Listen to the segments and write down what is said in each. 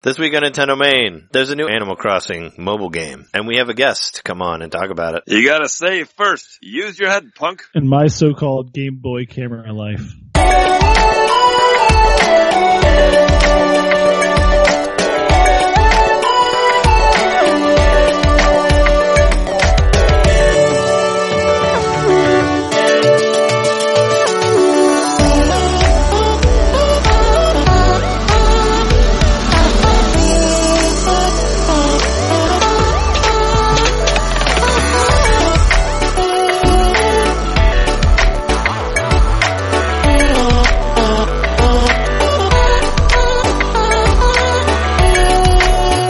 This week on NintenDomain, there's a new Animal Crossing mobile game, and we have a guest come on and talk about it. You gotta say first, use your head, punk. In my so-called Game Boy camera life.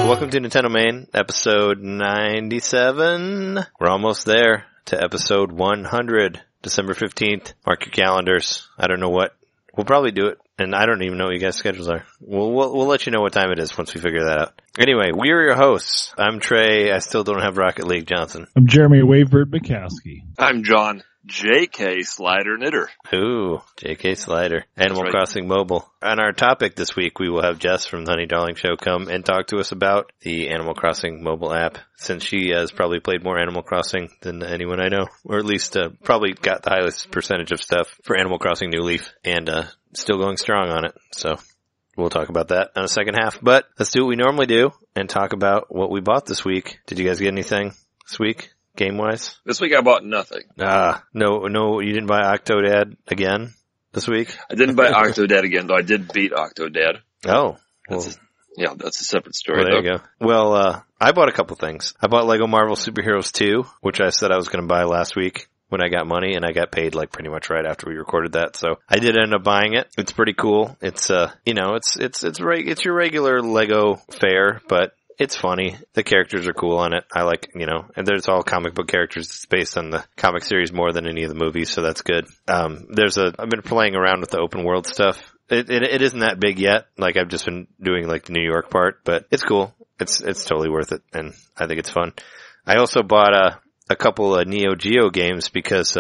Welcome to NintenDomain, episode 97. We're almost there to episode 100, December 15th. Mark your calendars. I don't know what. We'll probably do it, and I don't even know what you guys' schedules are. We'll let you know what time it is once we figure that out. Anyway, we are your hosts. I'm Trey. I still don't have Rocket League Johnson. I'm Jeremy Wavebird McCaskey. I'm John J.K. Slider Knitter. Ooh, J.K. Slider. Animal Crossing Mobile. On our topic this week, we will have Jess from the Honey Darling Show come and talk to us about the Animal Crossing mobile app, since she has probably played more Animal Crossing than anyone I know, or at least probably got the highest percentage of stuff for Animal Crossing New Leaf, and still going strong on it. So we'll talk about that on the second half. But let's do what we normally do and talk about what we bought this week. Did you guys get anything this week? Game-wise? This week I bought nothing. No, you didn't buy Octodad again this week? I didn't buy Octodad again, though I did beat Octodad. Oh. Well, that's a separate story, there you go. Well, I bought a couple things. I bought Lego Marvel Superheroes 2, which I said I was going to buy last week when I got money, and I got paid like pretty much right after we recorded that. So I did end up buying it. It's pretty cool. It's, it's your regular Lego fare, but it's funny. The characters are cool on it. I like, and there's all comic book characters. It's based on the comic series more than any of the movies, so that's good. I've been playing around with the open world stuff. It isn't that big yet. Like, I've just been doing like the New York part, but it's cool. It's totally worth it, and I think it's fun. I also bought a couple of Neo Geo games because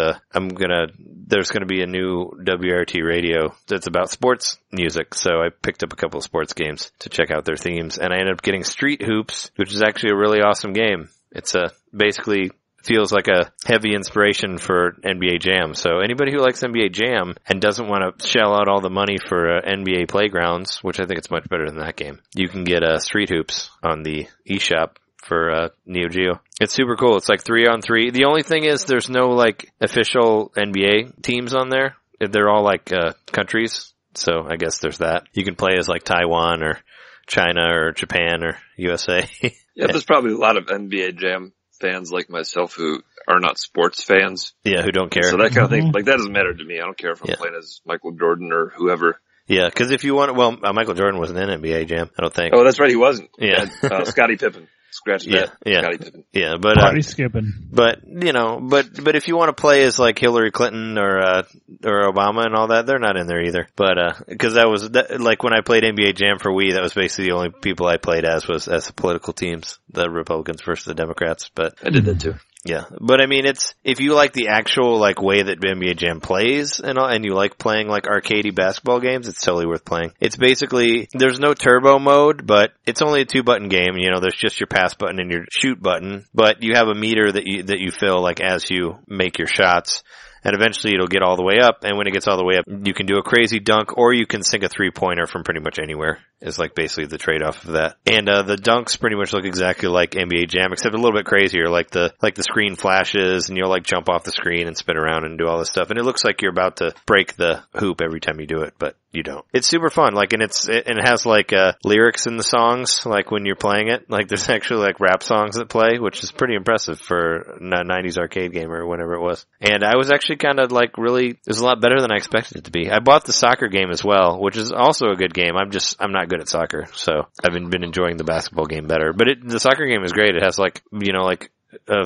there's gonna be a new WRT radio that's about sports music, so I picked up a couple of sports games to check out their themes, and I ended up getting Street Hoops, which is actually a really awesome game. It's basically feels like a heavy inspiration for NBA Jam. So anybody who likes NBA Jam and doesn't want to shell out all the money for NBA Playgrounds, which I think it's much better than that game, you can get Street Hoops on the eShop for Neo Geo. It's super cool. It's like 3-on-3. The only thing is there's no like official NBA teams on there. They're all like countries. So I guess there's that. You can play as like Taiwan or China or Japan or USA. Yeah, there's probably a lot of NBA Jam fans like myself who are not sports fans. Yeah, who don't care. So that kind of thing, like that doesn't matter to me. I don't care if I'm playing as Michael Jordan or whoever. Yeah, because if you want, Michael Jordan wasn't in NBA Jam, I don't think. Oh, that's right, he wasn't. Yeah. Scottie Pippen. Scratch that. Yeah. Scottie Pippen. Yeah, but party skipping. But but if you want to play as like Hillary Clinton or Obama and all that, they're not in there either. But because like when I played NBA Jam for Wii, that was basically the only people I played as the political teams, the Republicans versus the Democrats. But I did that too. Yeah, but I mean, if you like the actual like way that NBA Jam plays and you like playing like arcadey basketball games, it's totally worth playing. It's basically, there's no turbo mode, but it's only a 2-button game. There's just your pass button and your shoot button, but you have a meter that you fill like as you make your shots. And eventually it'll get all the way up, and when it gets all the way up, you can do a crazy dunk, or you can sink a 3-pointer from pretty much anywhere, is like basically the trade-off of that. And the dunks pretty much look exactly like NBA Jam, except a little bit crazier, like the screen flashes, and you'll like jump off the screen and spin around and do all this stuff, and it looks like you're about to break the hoop every time you do it, but you don't. It's super fun, like, and it has like lyrics in the songs, like when you're playing it, like there's actually like rap songs that play, which is pretty impressive for a 90s arcade game or whenever it was. And I was actually kind of like really, it was a lot better than I expected it to be. I bought the soccer game as well, which is also a good game. I'm not good at soccer, so I've been enjoying the basketball game better. But the soccer game is great. It has like,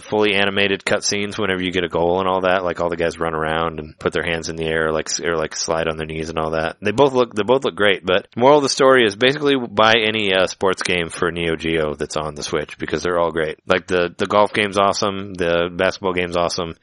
fully animated cutscenes whenever you get a goal and all that. Like all the guys run around and put their hands in the air, or slide on their knees and all that. They both look great. But moral of the story is basically buy any sports game for Neo Geo that's on the Switch, because they're all great. Like the golf game's awesome, the basketball game's awesome.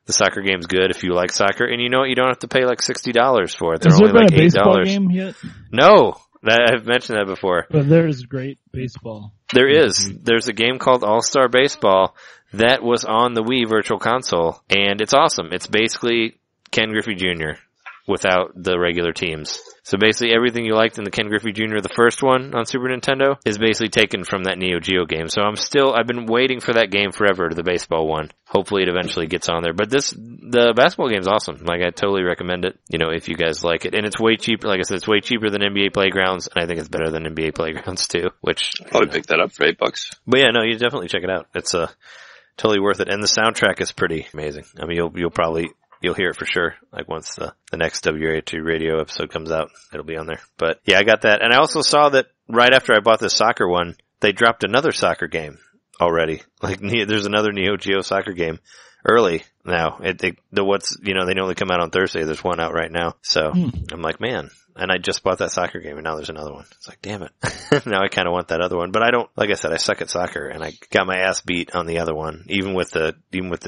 The soccer game's good if you like soccer, and you know what? You don't have to pay like $60 for it. They're Has only there been like a baseball $8. game yet? No, I've mentioned that before. But there's great baseball. There is. There's a game called All-Star Baseball that was on the Wii Virtual Console, and it's awesome. It's basically Ken Griffey Jr. without the regular teams. So basically everything you liked in the Ken Griffey Jr., the first one on Super Nintendo, is basically taken from that Neo Geo game. So I've been waiting for that game forever, the baseball one. Hopefully it eventually gets on there. But the basketball game's awesome. Like, I totally recommend it, if you guys like it. And it's way cheaper, like I said, it's way cheaper than NBA Playgrounds, and I think it's better than NBA Playgrounds too, which... Probably pick that up for $8. But yeah, no, you definitely check it out. It's, totally worth it. And the soundtrack is pretty amazing. I mean, you'll hear it for sure. Like, once the next WRA2 radio episode comes out, it'll be on there. But yeah, I got that. And I also saw that right after I bought this soccer one, they dropped another soccer game already. Like, there's another Neo Geo soccer game early now. They normally come out on Thursday. There's one out right now. So I'm like, man. And I just bought that soccer game, and now there's another one. It's like, damn it. Now I kind of want that other one. But I don't, like I said, I suck at soccer, and I got my ass beat on the other one, even with the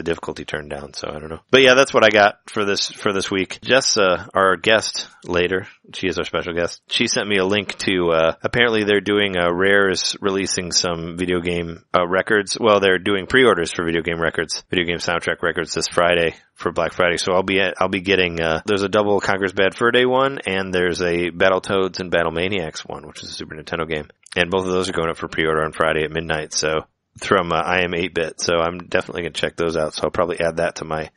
difficulty turned down, so I don't know. But yeah, that's what I got for this week. Jess, our guest later, she is our special guest, she sent me a link to, apparently they're doing, Rare's releasing some video game, records. Well, they're doing pre-orders for video game soundtrack records this Friday for Black Friday. So I'll be getting, there's a double Conker's Bad Fur Day one, and there's a Battletoads and Battle Maniacs one, which is a Super Nintendo game. And both of those are going up for pre-order on Friday at midnight, so, from, I Am 8-Bit. So I'm definitely gonna check those out. So I'll probably add that to my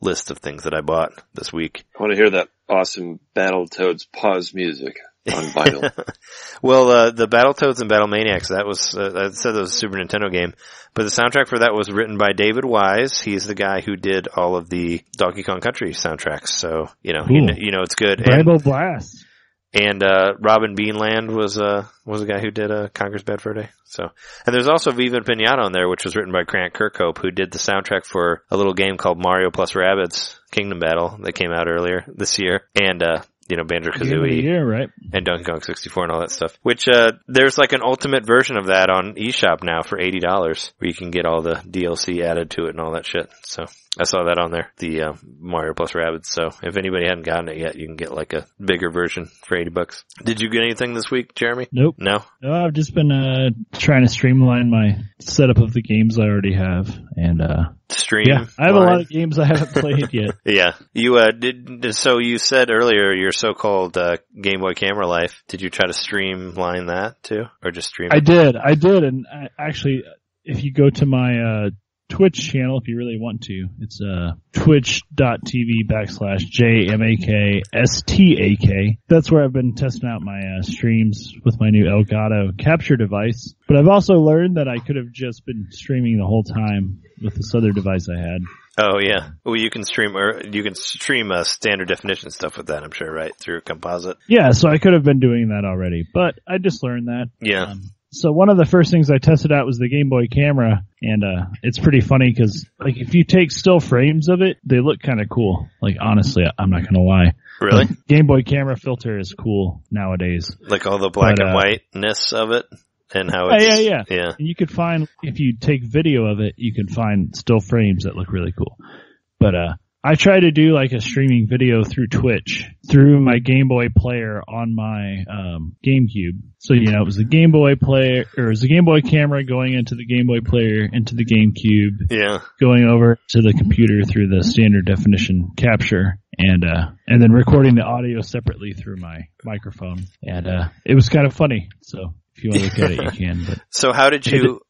list of things that I bought this week. I want to hear that awesome Battletoads pause music on vinyl. Well, the Battletoads and Battle Maniacs, that was, I said that was a Super Nintendo game, but the soundtrack for that was written by David Wise. He's the guy who did all of the Donkey Kong Country soundtracks, so, it's good. Rainbow Blast. And Robin Beanland was the guy who did Conker's Bad Fur Day. So, and there's also Viva Pinata on there, which was written by Grant Kirkhope, who did the soundtrack for a little game called Mario plus Rabbids Kingdom Battle that came out earlier this year, and Banjo-Kazooie, right? And Donkey Kong 64 and all that stuff. Which there's like an ultimate version of that on eShop now for $80, where you can get all the DLC added to it and all that shit. So I saw that on there, the Mario plus Rabbids. So if anybody hadn't gotten it yet, you can get like a bigger version for $80. Did you get anything this week, Jeremy? Nope. No, I've just been trying to streamline my setup of the games I already have, and stream. Yeah, I have a lot of games I haven't played yet. Yeah, you so you said earlier your so-called Game Boy Camera life. Did you try to streamline that too, or just stream? I did, and actually, if you go to my Twitch channel, if you really want to, it's twitch.tv/JMAKSTAK. That's where I've been testing out my streams with my new Elgato capture device. But I've also learned that I could have just been streaming the whole time with this other device I had. Oh yeah, well you can stream standard definition stuff with that, I'm sure, right, through Composite. Yeah, so I could have been doing that already, but I just learned that. Yeah. So one of the first things I tested out was the Game Boy camera, and it's pretty funny because, like, if you take still frames of it, they look kind of cool. Like, honestly, I'm not gonna lie. Really? The Game Boy camera filter is cool nowadays. Like all the black and whiteness of it, and how it's... Yeah. And you could find, if you take video of it, you can find still frames that look really cool. But I tried to do like a streaming video through Twitch through my Game Boy player on my GameCube. So, it was a Game Boy player, or it was a Game Boy camera going into the Game Boy player, into the GameCube. Yeah. Going over to the computer through the standard definition capture, and then recording the audio separately through my microphone. And it was kind of funny. So if you want to look at it, you can. But so how did you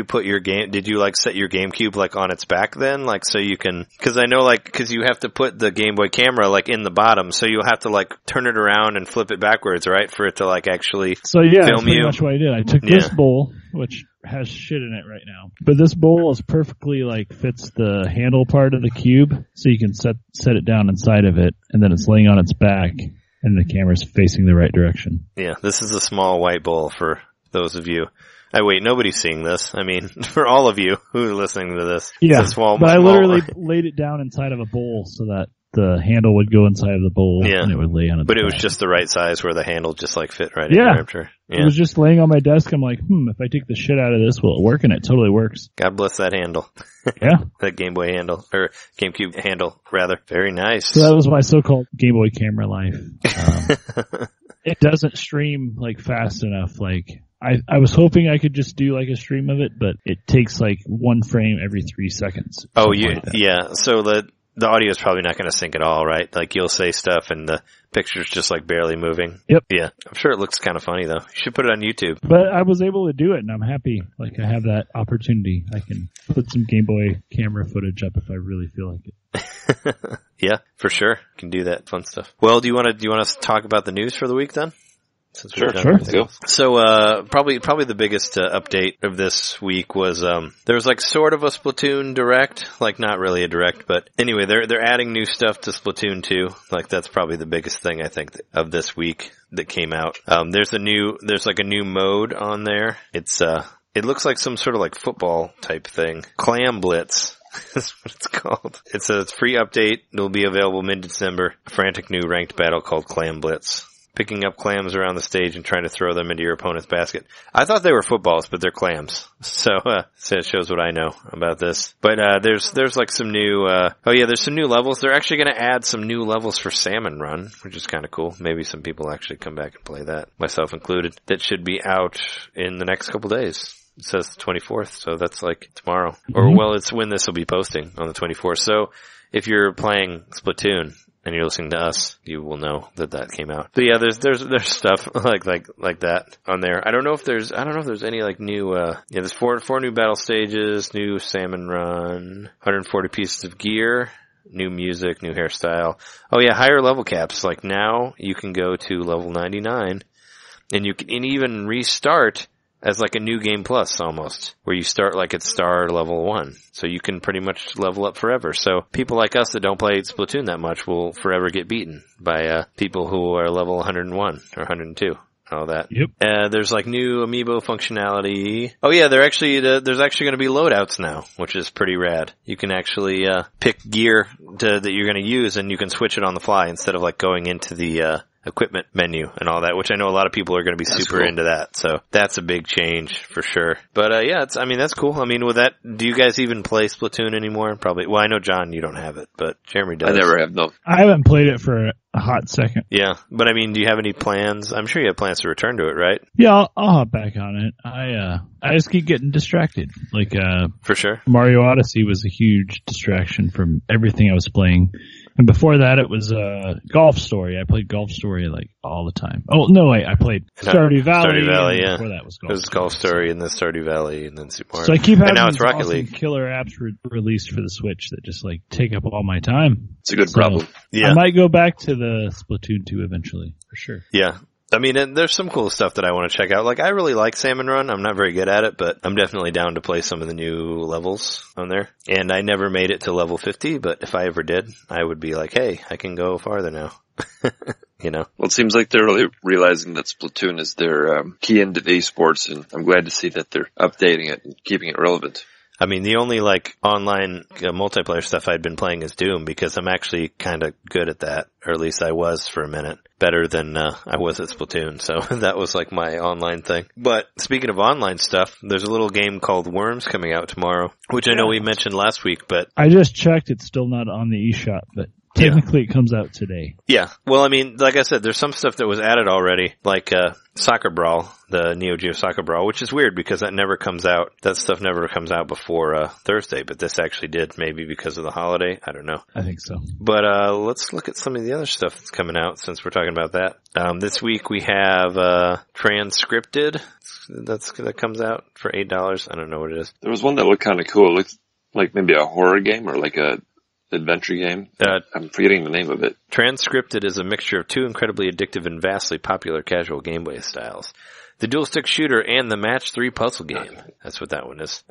put your game, did you like set your GameCube like on its back then? Like so you can, cause I know like, cause you have to put the Game Boy camera like in the bottom, so you'll have to like turn it around and flip it backwards, right? For it to like actually film that's pretty you. Much what I did. I took this bowl, which has shit in it right now, but this bowl is perfectly like fits the handle part of the cube, so you can set it down inside of it, and then it's laying on its back, and the camera's facing the right direction. Yeah, this is a small white bowl for those of you. Wait, nobody's seeing this. I mean, for all of you who are listening to this. Yeah, it's a small, but I literally laid it down inside of a bowl so that the handle would go inside of the bowl, and it would lay on its back. It was just the right size where the handle just like fit right in there, I'm sure. Yeah. It was just laying on my desk. I'm like, if I take the shit out of this, will it work? And it totally works. God bless that handle. Yeah. That Game Boy handle, or GameCube handle, rather. Very nice. So that was my so-called Game Boy camera life. It doesn't stream like fast enough. Like I was hoping I could just do like a stream of it, but it takes like one frame every 3 seconds. Oh, Like So the audio is probably not going to sync at all, right? Like you'll say stuff and the picture's just like barely moving. Yep. Yeah. I'm sure it looks kind of funny though. You should put it on YouTube. But I was able to do it, and I'm happy. Like I have that opportunity. I can put some Game Boy camera footage up if I really feel like it. Yeah, for sure. Can do that fun stuff. Well, do you want us to talk about the news for the week then? Since we've done Sure. everything else. So, probably the biggest update of this week was, there was like sort of a Splatoon direct, like not really a direct, but anyway, they're adding new stuff to Splatoon 2. Like that's probably the biggest thing I think of this week that came out. There's like a new mode on there. It looks like some sort of like football type thing. Clam Blitz. That's what it's called. It's a free update. It'll be available mid-December. A frantic new ranked battle called Clam Blitz. Picking up clams around the stage and trying to throw them into your opponent's basket. I thought they were footballs, but they're clams. So it shows what I know about this. But, there's like some new, there's some new levels. They're actually gonna add some new levels for Salmon Run, which is kinda cool. Maybe some people actually come back and play that, myself included. That should be out in the next couple days. It says the 24th, so that's like tomorrow. Mm-hmm. Or, well, it's when this will be posting on the 24th. So, if you're playing Splatoon, and you're listening to us, you will know that came out. But yeah, there's stuff like that on there. I don't know if there's any like new, there's four new battle stages, new Salmon Run, 140 pieces of gear, new music, new hairstyle. Oh yeah, higher level caps. Like now you can go to level 99 and you can even restart as like a new game plus almost, where you start like at star level 1. So you can pretty much level up forever. So people like us that don't play Splatoon that much will forever get beaten by people who are level 101 or 102. All that. Yep. There's like new amiibo functionality. Oh yeah, there's actually going to be loadouts now, which is pretty rad. You can actually pick gear that you're going to use, and you can switch it on the fly instead of like going into the equipment menu and all that, which I know a lot of people are going to be super cool. Into that. So that's a big change for sure. But that's cool. I mean, with that, do you guys even play Splatoon anymore? Probably. Well, I know John, you don't have it, but Jeremy does. I never have, no. I haven't played it for a hot second. Yeah, but I mean, do you have any plans? I'm sure you have plans to return to it, right? Yeah, I'll hop back on it. I just keep getting distracted. Like, for sure. Mario Odyssey was a huge distraction from everything I was playing. And before that, it was Golf Story. I played Golf Story like all the time. Oh no, wait, I played Stardew Valley. Stardew Valley, yeah. Before that was Golf. It was Golf Story, and then Stardew Valley, and then Super Mario. So I keep having and now it's these Rocket awesome League. Killer apps released for the Switch that just like take up all my time. It's a good problem. Yeah, I might go back to the Splatoon 2 eventually, for sure. Yeah. I mean, and there's some cool stuff that I want to check out. Like, I really like Salmon Run. I'm not very good at it, but I'm definitely down to play some of the new levels on there. And I never made it to level 50, but if I ever did, I would be like, hey, I can go farther now. You know? Well, it seems like they're really realizing that Splatoon is their key into esports, and I'm glad to see that they're updating it and keeping it relevant. I mean, the only like online multiplayer stuff I'd been playing is Doom because I'm actually kind of good at that, or at least I was for a minute. Better than I was at Splatoon, so that was like my online thing. But speaking of online stuff, there's a little game called Worms coming out tomorrow, which I know we mentioned last week, but I just checked, it's still not on the eShop, but technically it comes out today. Yeah. Well, I mean, like I said, there's some stuff that was added already, like Soccer Brawl, the Neo Geo Soccer Brawl, which is weird because that never comes out. That stuff never comes out before Thursday, but this actually did, maybe because of the holiday. I don't know. I think so. But let's look at some of the other stuff that's coming out since we're talking about that. This week we have Transcripted. That comes out for $8. I don't know what it is. There was one that looked kind of cool. It looked like maybe a horror game or like a adventure game. I'm forgetting the name of it. Transcripted is a mixture of two incredibly addictive and vastly popular casual Game Boy styles. The dual stick shooter and the match 3 puzzle game. That's what that one is.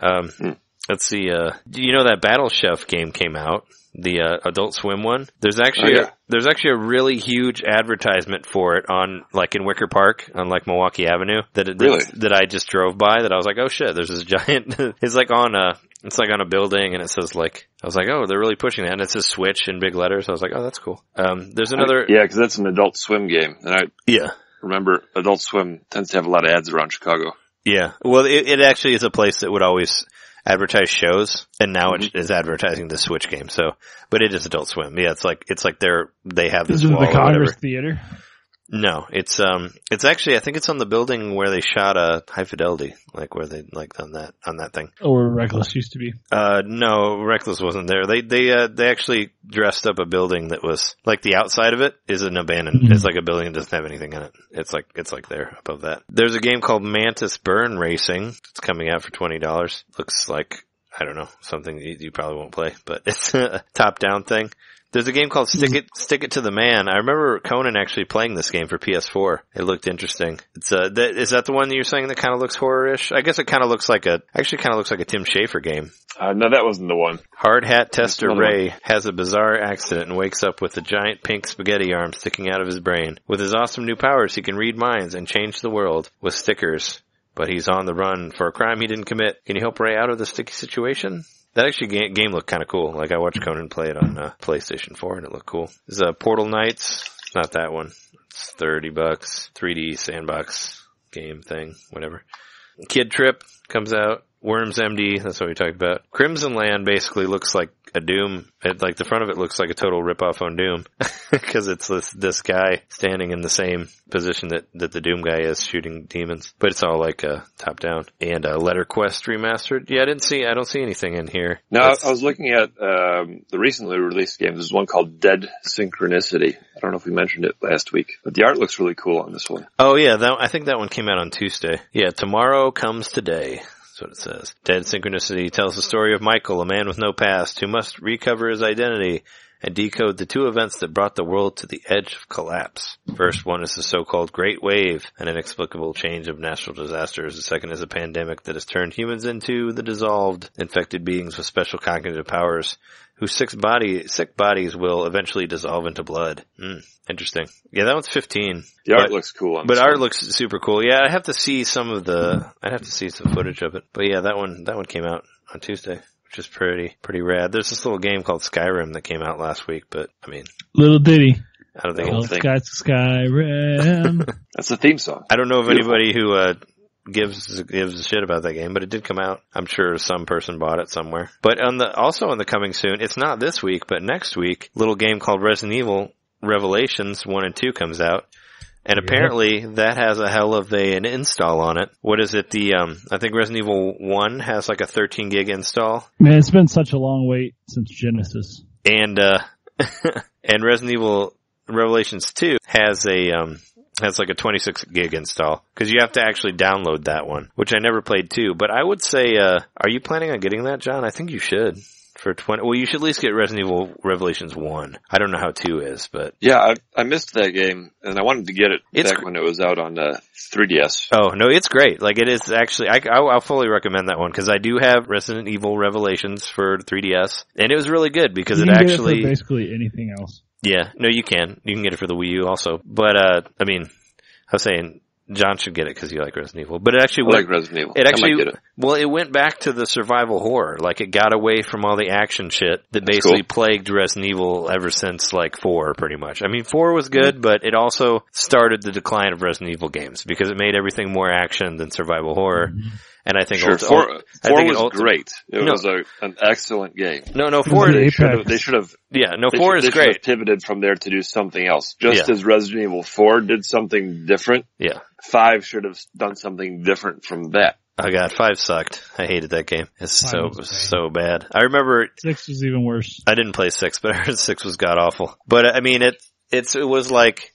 Let's see, do you know that Battle Chef game came out? The Adult Swim one? There's actually a really huge advertisement for it on, like, in Wicker Park, on, like, Milwaukee Avenue, that I just drove by, that I was like, oh shit, there's this giant, it's like on a building, and it says, like, I was like, oh, they're really pushing that, and it says Switch in big letters, I was like, oh, that's cool. There's another... Yeah, because that's an Adult Swim game, and remember, Adult Swim tends to have a lot of ads around Chicago. Yeah, well, it actually is a place that would always advertise shows, and now it is advertising the Switch game. So, but it is Adult Swim. Yeah, it's like they have this wall the or Congress whatever. Theater. No, it's actually, I think it's on the building where they shot High Fidelity, like where they, like on that thing. Or where Reckless used to be. No, Reckless wasn't there. They actually dressed up a building that was, like the outside of it is an abandoned, it's like a building that doesn't have anything in it. It's like there above that. There's a game called Mantis Burn Racing. It's coming out for $20. Looks like, I don't know, something you probably won't play, but it's a top-down thing. There's a game called Stick It to the Man. I remember Conan actually playing this game for PS4. It looked interesting. It's is that the one that you're saying that kind of looks horror-ish? I guess it kind of looks like a Tim Schafer game. No, that wasn't the one. Hard Hat Tester Ray has a bizarre accident and wakes up with a giant pink spaghetti arm sticking out of his brain. With his awesome new powers, he can read minds and change the world with stickers. But he's on the run for a crime he didn't commit. Can you help Ray out of the sticky situation? That actually game looked kind of cool. Like I watched Conan play it on PlayStation 4 and it looked cool. This is Portal Knights. It's not that one. It's $30. 3D sandbox game thing, whatever. Kid Trip comes out. Worms MD, that's what we talked about. Crimson Land basically looks like a Doom. Like the front of it looks like a total ripoff on Doom. Because it's this guy standing in the same position that the Doom guy is shooting demons. But it's all like top down. And Letter Quest remastered. Yeah, I don't see anything in here. No, I was looking at the recently released game. There's one called Dead Synchronicity. I don't know if we mentioned it last week. But the art looks really cool on this one. Oh yeah, I think that one came out on Tuesday. Yeah, tomorrow comes today. That's what it says. Dead Synchronicity tells the story of Michael, a man with no past, who must recover his identity and decode the two events that brought the world to the edge of collapse. First one is the so-called Great Wave, an inexplicable change of natural disasters. The second is a pandemic that has turned humans into the dissolved, infected beings with special cognitive powers, whose sick bodies will eventually dissolve into blood. Interesting. Yeah, that one's 15. The art looks cool on this art one. looks super cool. Yeah, I'd have to see some footage of it. But yeah, that one came out on Tuesday, which is pretty rad. There's this little game called Skyrim that came out last week, but I mean, Little Ditty. I don't think Skyrim. That's the theme song. I don't know of anybody who gives a shit about that game, but it did come out. I'm sure some person bought it somewhere. But also on the coming soon, it's not this week, but next week, a little game called Resident Evil Revelations 1 and 2 comes out. And apparently that has a hell of an install on it. What is it? I think Resident Evil 1 has like a 13 gig install. Man, it's been such a long wait since Genesis. And, and Resident Evil Revelations 2 has like a 26 gig install. Cause you have to actually download that one, which I never played too. But I would say, are you planning on getting that, John? I think you should. Well, you should at least get Resident Evil Revelations 1. I don't know how 2 is, but... Yeah, I missed that game, and I wanted to get it back when it was out on 3DS. Oh, no, it's great. Like, it is actually... I'll fully recommend that one, because I do have Resident Evil Revelations for 3DS, and it was really good, because you it can actually... get it for basically anything else. Yeah, no, you can. You can get it for the Wii U also. But, I mean, I was saying... John should get it because you like Resident Evil. But it actually like Resident Evil. I might get it. Well, it went back to the survival horror. Like, it got away from all the action shit that basically plagued Resident Evil ever since, like, 4, pretty much. I mean, 4 was good, but it also started the decline of Resident Evil games because it made everything more action than survival horror. And I think sure, 4 was great. It was an excellent game. No, 4 they should have. Yeah, no, 4 is great. Pivoted from there to do something else. Just as Resident Evil 4 did something different. Yeah. 5 should have done something different from that. Oh god, 5 sucked. I hated that game. It's so bad. I remember 6 was even worse. I didn't play 6, but I heard 6 was god awful. But I mean, it was like,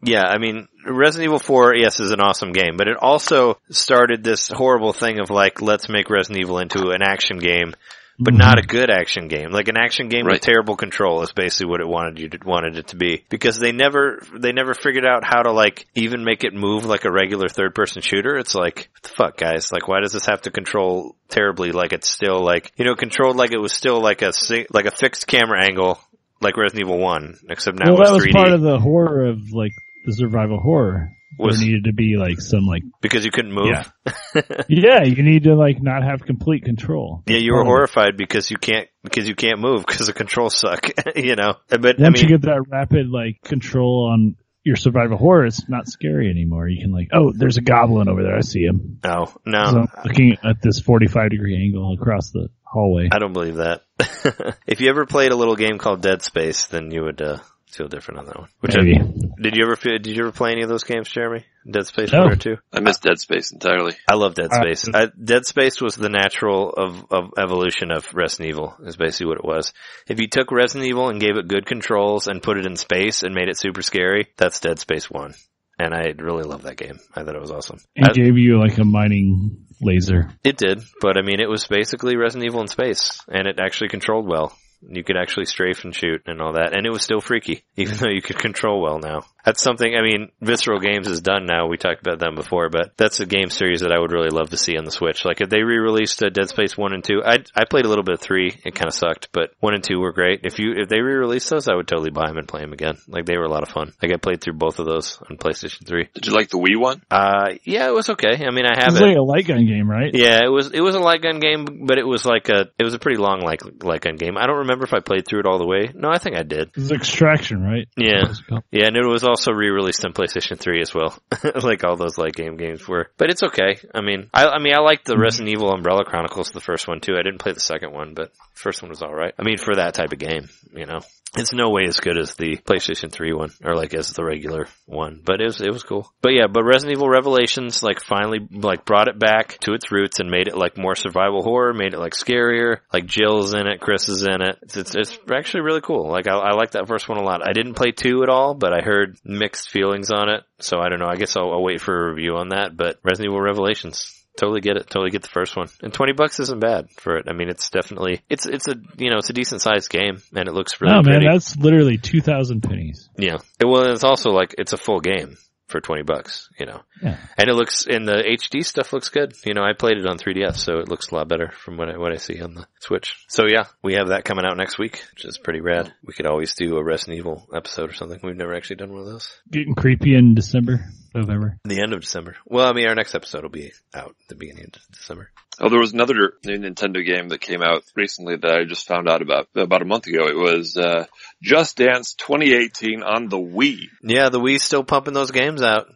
yeah, I mean, Resident Evil 4, yes, is an awesome game, but it also started this horrible thing of like, let's make Resident Evil into an action game, but not a good action game. Like an action game with terrible control is basically what it wanted it to be. Because they never figured out how to like even make it move like a regular third person shooter. It's like, what the fuck, guys? Like, why does this have to control terribly? Like it's still like, controlled like it was still like a fixed camera angle, like Resident Evil 1, except now it's 3D. Well, that was part of the horror of like the survival horror. There needed to be like some like... Because you couldn't move? Yeah. Yeah, you need to like not have complete control. Yeah, you were horrified because you can't move because the controls suck, But once you get that rapid like control on your survival horror, it's not scary anymore. You can like, oh, there's a goblin over there. I see him. Oh, no. So I'm looking at this 45-degree angle across the hallway. I don't believe that. If you ever played a little game called Dead Space, then you would feel different on that one. Maybe. Did you ever play any of those games, Jeremy? Dead Space No. 1 or 2? I missed Dead Space entirely. I love Dead Space. Dead Space was the natural of evolution of Resident Evil, is basically what it was. If you took Resident Evil and gave it good controls and put it in space and made it super scary, that's Dead Space 1. And I really love that game. I thought it was awesome. It gave you like a mining laser. It did, but I mean, it was basically Resident Evil in space, and it actually controlled well. You could actually strafe and shoot and all that, and it was still freaky, even though you could control well now. That's something, I mean, Visceral Games has done now. We talked about them before, but that's a game series that I would really love to see on the Switch. Like, if they re-released Dead Space 1 and 2, I played a little bit of 3. It kind of sucked, but 1 and 2 were great. If they re-released those, I would totally buy them and play them again. Like, they were a lot of fun. Like, I played through both of those on PlayStation 3. Did you like the Wii one? Yeah, it was okay. I mean, I have It was like a light gun game, right? Yeah, it was a light gun game, but it was a pretty long light gun game. I don't remember if I played through it all the way. No, I think I did. It was Extraction, right? Yeah. Yeah, and it was also re-released on PlayStation 3 as well. Like all those light games were. But it's okay. I mean, I liked the Resident Evil Umbrella Chronicles, the first one too. I didn't play the second one, but the first one was alright. I mean, for that type of game, you know. It's no way as good as the PlayStation 3 one, or like as the regular one, but it was cool. But yeah, Resident Evil Revelations, like, finally, like, brought it back to its roots and made it like more survival horror, made it like scarier, like Jill's in it, Chris is in it. It's actually really cool. Like, I like that first one a lot. I didn't play 2 at all, but I heard mixed feelings on it, so I don't know. I guess I'll wait for a review on that, but Resident Evil Revelations. Totally get it. Totally get the first one. And $20 isn't bad for it. I mean, it's definitely, it's a decent sized game, and it looks really pretty. Man, that's literally 2,000 pennies. Yeah. Well, it's also like, it's a full game for $20, you know. Yeah. And it looks, and the HD stuff looks good. You know, I played it on 3DS, so it looks a lot better from what I see on the Switch. So yeah, we have that coming out next week, which is pretty rad. We could always do a Resident Evil episode or something. We've never actually done one of those. Getting creepy in November. The end of December. Well, I mean, our next episode will be out at the beginning of December. Oh, there was another new Nintendo game that came out recently that I just found out about a month ago. It was Just Dance 2018 on the Wii. Yeah, the Wii's still pumping those games out.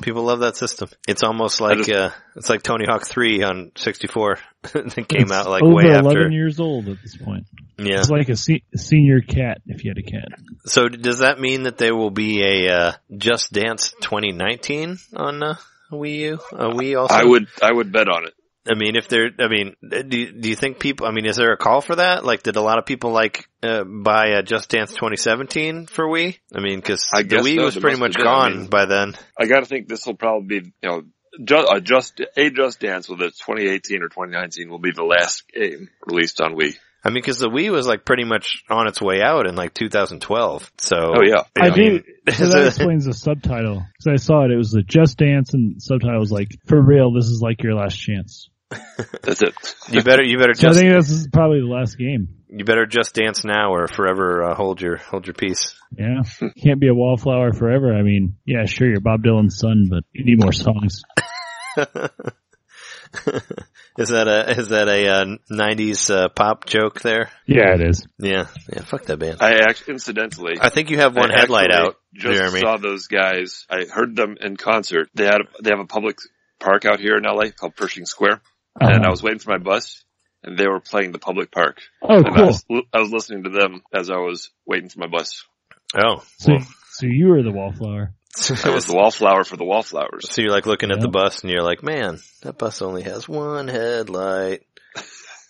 People love that system. It's almost like it's like Tony Hawk 3 on 64. It came out like way after. 11 years old at this point. Yeah. It's like a senior cat if you had a cat. So does that mean that there will be a Just Dance 2019 on Wii U? Wii also? I would bet on it. I mean, do you think people, I mean, is there a call for that? Like, did a lot of people buy Just Dance 2017 for Wii? I mean, cause the Wii was pretty much gone by then. I gotta think this will probably be, you know, Just Dance, whether it's 2018 or 2019, will be the last game released on Wii. I mean, cause the Wii was like pretty much on its way out in like 2012. So. Oh yeah. I do. So that explains the subtitle. Cause I saw it. It was the Just Dance and the subtitle was like, for real, this is like your last chance. That's it. You better so I think this is probably the last game. You better just dance now or forever hold your peace. Yeah. Can't be a wallflower forever. I mean, yeah, sure, you're Bob Dylan's son, but you need more songs. Is that a 90s pop joke there? Yeah, it is. Yeah, fuck that band. Incidentally, I think you have one headlight out, Jeremy. I saw those guys. I heard them in concert. They have a public park out here in LA called Pershing Square. Uh-huh. And I was waiting for my bus, and they were playing the public park. Oh, and cool. I was listening to them as I was waiting for my bus. Oh. So you were the wallflower. I was the wallflower for the wallflowers. So you're like looking at the bus and you're like, man, that bus only has one headlight.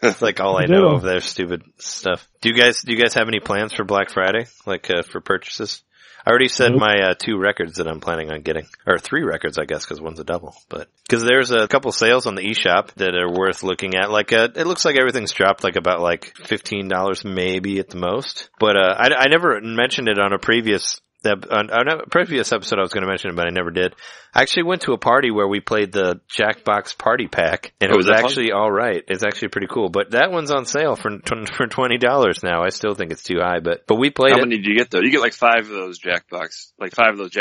That's like all I know of their stupid stuff. Do you guys have any plans for Black Friday? Like, for purchases? I already said my 2 records that I'm planning on getting. Or 3 records, I guess, because one's a double. But because there's a couple sales on the eShop that are worth looking at. Like, it looks like everything's dropped like about like $15 maybe at the most. But I never mentioned it on a previous episode I was going to mention it, but I never did. I actually went to a party where we played the Jackbox Party Pack, and it was actually alright. It's actually pretty cool. But that one's on sale for $20 now. I still think it's too high, but we played it. How many did you get though? You get like 5 of those Jackbox, like 5 of those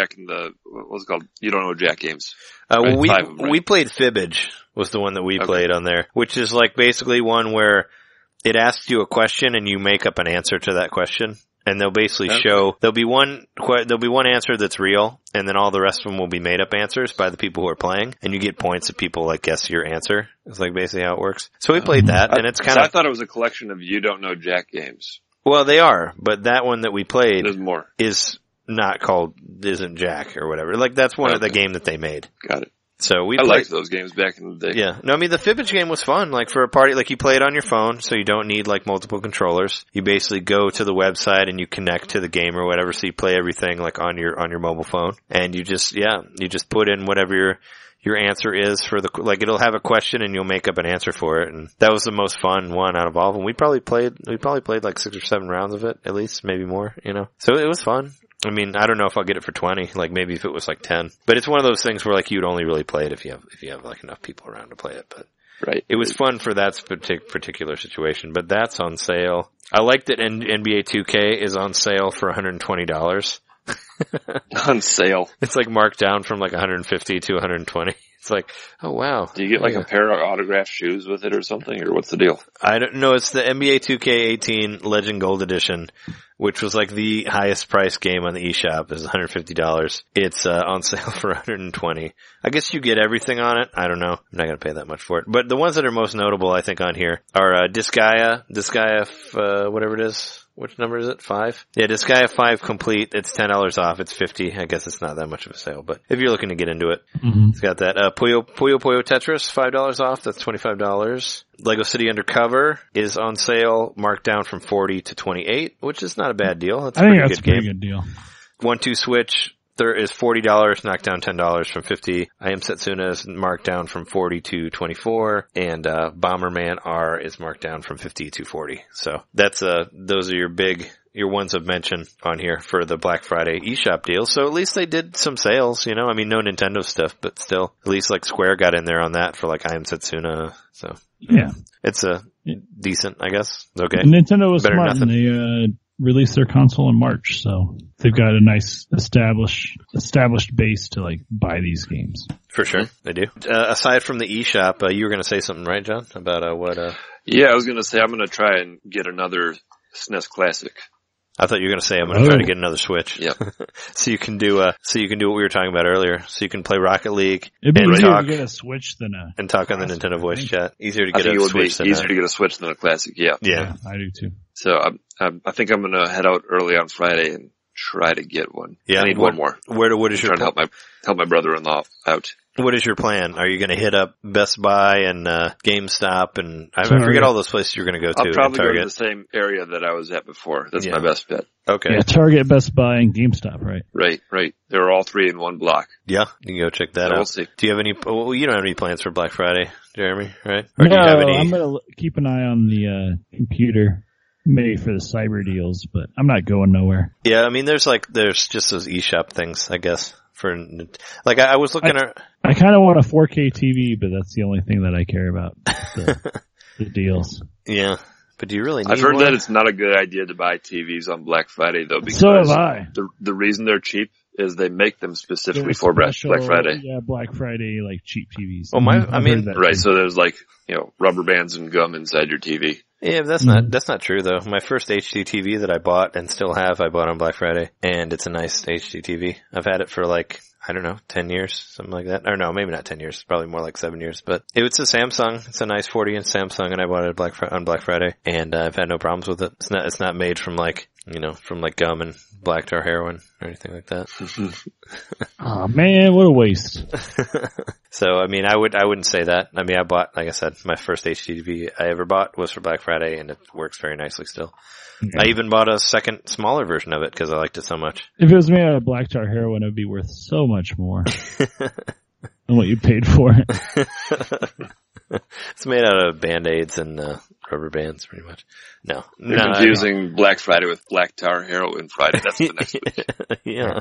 what's it called? You don't know Jack games. Right? We played Fibbage was the one that we played on there, which is like basically one where it asks you a question and you make up an answer to that question. And they'll basically there'll be one answer that's real, and then all the rest of them will be made up answers by the people who are playing, and you get points if people like guess your answer. It's like basically how it works. So we played that, and it's kind of. I thought it was a collection of You Don't Know Jack games. Well, they are, but that one that we played There's more. isn't Jack or whatever. Like, that's one of the game that they made. Got it. So I liked those games back in the day. Yeah. No, I mean, the Fibbage game was fun. Like, for a party, like, you play it on your phone, so you don't need, like, multiple controllers. You basically go to the website and you connect to the game or whatever, so you play everything, like, on your mobile phone. And you just put in whatever your answer is for like, it'll have a question and you'll make up an answer for it. And that was the most fun one out of all of them. We probably played like 6 or 7 rounds of it, at least, maybe more, you know. So it was fun. I mean, I don't know if I'll get it for 20, like maybe if it was like 10. But it's one of those things where like you'd only really play it if you have like enough people around to play it. But right. It was fun for that particular situation. But that's on sale. I like that NBA 2K is on sale for $120. On sale. It's like marked down from like 150 to 120. It's like, oh wow. Do you get like a pair of autographed shoes with it or something, or what's the deal? I don't know. It's the NBA 2K18 Legend Gold Edition, which was like the highest priced game on the eShop. Is $150. It's on sale for $120. I guess you get everything on it. I don't know. I'm not gonna pay that much for it. But the ones that are most notable, I think, on here are Disgaea, whatever it is. Which number is it? 5? Yeah, Disgaea 5 complete. It's $10 off. It's $50. I guess it's not that much of a sale, but if you're looking to get into it, It's got that. Puyo Tetris, $5 off. That's $25. Lego City Undercover is on sale, marked down from 40 to 28, which is not a bad deal. That's a pretty good deal. 1-2 Switch. There is $40, knocked down $10 from 50. I Am Setsuna is marked down from 40 to 24, and Bomberman R is marked down from 50 to 40. So that's those are your ones of mention on here for the Black Friday eShop deals. So at least they did some sales, you know. I mean, no Nintendo stuff, but still, at least like Square got in there on that for like I Am Setsuna. So yeah, it's decent, I guess. Okay, and Nintendo was better smart, and they released their console in March, so they've got a nice established base to like buy these games. For sure, they do. Aside from the eShop, you were going to say something, right, John? About what? Yeah, I was going to say I'm going to try and get another SNES Classic. I thought you were going to say I'm going to try to get another Switch. Yep. so you can do what we were talking about earlier. So you can play Rocket League It'd be and easier talk to get a Switch than and talk on the Nintendo voice chat. Easier to I get think a it would Switch be than easier to get a Switch than a Classic. Yeah. Yeah, I do too. So I think I'm going to head out early on Friday and try to get one. Yeah, I need one more. What is your trying to help my brother-in-law out? What is your plan? Are you going to hit up Best Buy and GameStop and I forget all those places you're going to go to? I'll probably Target. go to the same area that I was at before. That's my best bet. Okay. Yeah, Target, Best Buy, and GameStop, right? Right. They're all 3 in one block. Yeah, you can go check that out. We'll see. Do you have any? Well, you don't have any plans for Black Friday, Jeremy, right? Or No, do you have any? I'm going to keep an eye on the computer. Maybe for the cyber deals, but I'm not going nowhere. Yeah, I mean, there's just those eShop things, I guess. Like I was looking at. I kind of want a 4K TV, but that's the only thing that I care about. The deals. Yeah, but do you really need I've heard one? that it's not a good idea to buy TVs on Black Friday though, because So have I. The reason they're cheap is they make them specifically for Black Friday. Yeah, Black Friday, like cheap TVs. Oh Right, so there's like, rubber bands and gum inside your TV. Yeah, but that's not true though. My first HD TV that I bought and still have, I bought on Black Friday, and it's a nice HD TV. I've had it for like, I don't know, 10 years, something like that. Or no, maybe not 10 years, probably more like 7 years. But it's a Samsung. It's a nice 40-inch Samsung, and I bought it on Black Friday, and I've had no problems with it. It's not made from like gum and black tar heroin or anything like that. Oh man, what a waste. So, I mean, I wouldn't say that. I mean, I bought, like I said, my first HD TV I ever bought was for Black Friday, and it works very nicely still. Okay. I even bought a second, smaller version of it because I liked it so much. If it was made out of black tar heroin, it would be worth so much more than what you paid for it. It's made out of Band-Aids and rubber bands, pretty much. No. You're confusing Black Friday with Black Tar Heroin Friday. That's the next week. Yeah.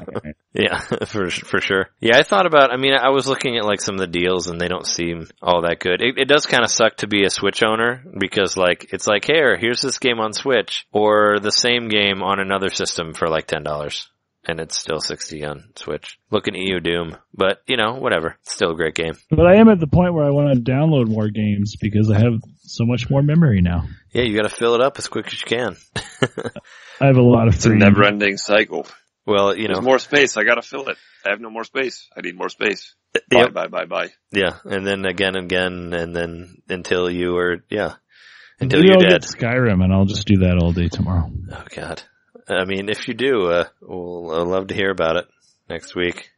Yeah, for sure. Yeah, I was looking at like some of the deals and they don't seem all that good. It does kind of suck to be a Switch owner because like, it's like, here's this game on Switch or the same game on another system for like $10. And it's still $60 on Switch. Looking at you, Doom. But, whatever. It's still a great game. But I am at the point where I want to download more games because I have so much more memory now. Yeah, you gotta fill it up as quick as you can. I have a lot of It's a never-ending cycle. Well, There's more space. I gotta fill it. I have no more space. I need more space. Bye. Yeah, and then again, and then until you are, until Maybe you're I'll dead. get Skyrim, and I'll just do that all day tomorrow. Oh God. I mean, if you do, we'll love to hear about it next week.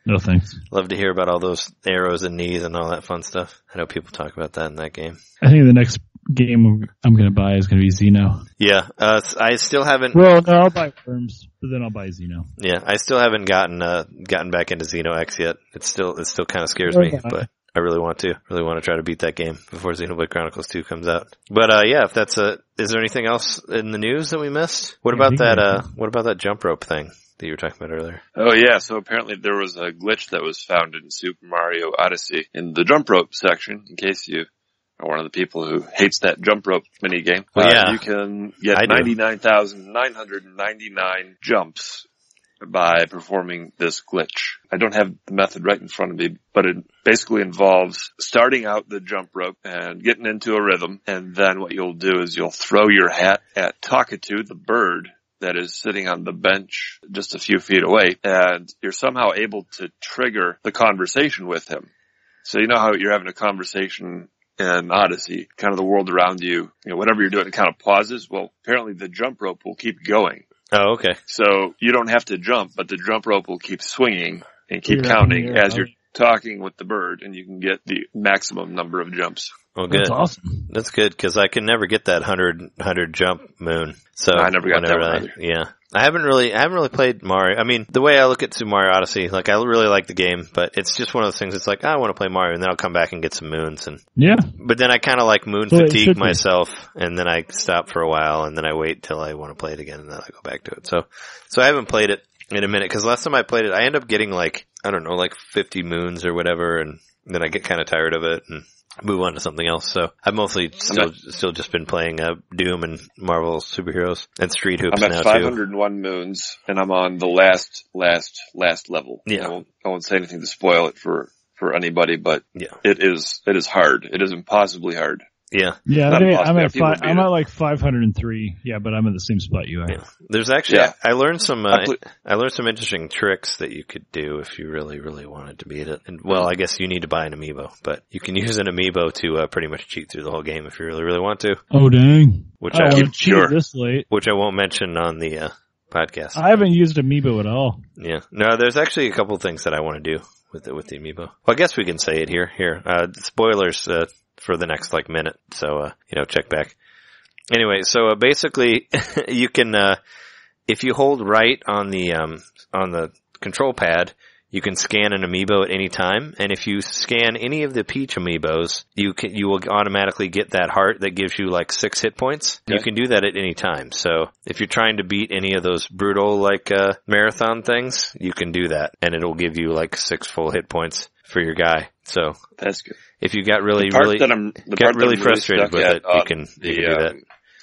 No thanks. Love to hear about all those arrows and knees and all that fun stuff. I know people talk about that in that game. I think the next game I'm going to buy is going to be Xeno. Yeah, I still haven't. Well, no, I'll buy Worms, but then I'll buy Xeno. Yeah, I still haven't gotten back into Xeno X yet. It still kind of scares me, but I really want to try to beat that game before Xenoblade Chronicles 2 comes out. But yeah, if that's is there anything else in the news that we missed? What about that jump rope thing that you were talking about earlier? Oh yeah, so apparently there was a glitch that was found in Super Mario Odyssey in the jump rope section, in case you are one of the people who hates that jump rope minigame. Well, yeah. You can get 99,999 jumps by performing this glitch. I don't have the method right in front of me, but it basically involves starting out the jump rope and getting into a rhythm, and then what you'll do is you'll throw your hat at Takatu, the bird that is sitting on the bench just a few feet away, and you're somehow able to trigger the conversation with him. So you know how you're having a conversation in Odyssey, kind of the world around you, whatever you're doing, it kind of pauses. Well, apparently the jump rope will keep going. Oh, okay. So you don't have to jump, but the jump rope will keep swinging and keep counting as you're talking with the bird, and you can get the maximum number of jumps. Oh, good. That's awesome. That's good, because I can never get that 100 jump moon. So I never got that one either. Yeah. I haven't really played Mario. I mean, the way I look at Super Mario Odyssey, like, I really like the game, but it's just one of those things. It's like, I want to play Mario, and then I'll come back and get some moons. Yeah. But then I kind of like moon fatigue myself, and then I stop for a while, and then I wait till I want to play it again, and then I go back to it. So I haven't played it in a minute, because last time I played it, I end up getting like 50 moons or whatever, and then I get kind of tired of it and move on to something else. So I've mostly still just been playing Doom and Marvel Superheroes and Street Hoops now too. I'm at 501 moons, and I'm on the last level. Yeah. I won't say anything to spoil it for anybody, but yeah, it is hard. It is impossibly hard. Yeah. Yeah, I'm at like 503. Yeah, but I'm in the same spot you are. Yeah. There's actually, I learned some interesting tricks that you could do if you really, really wanted to beat it. And well, I guess you need to buy an amiibo, but you can use an amiibo to pretty much cheat through the whole game if you really, really want to. Oh dang! Which I won't cheat this late. Which I won't mention on the podcast. I haven't used amiibo at all. Yeah. No, there's actually a couple things that I want to do with the amiibo. Well, I guess we can say it here. Spoilers for the next minute, so check back. Anyway, so basically you can if you hold right on the control pad, you can scan an amiibo at any time, and if you scan any of the Peach amiibos, you will automatically get that heart that gives you 6 hit points. Okay. You can do that at any time. So if you're trying to beat any of those brutal marathon things, you can do that, and it'll give you 6 full hit points for your guy. So that's good. If you got really frustrated with it, you can do that.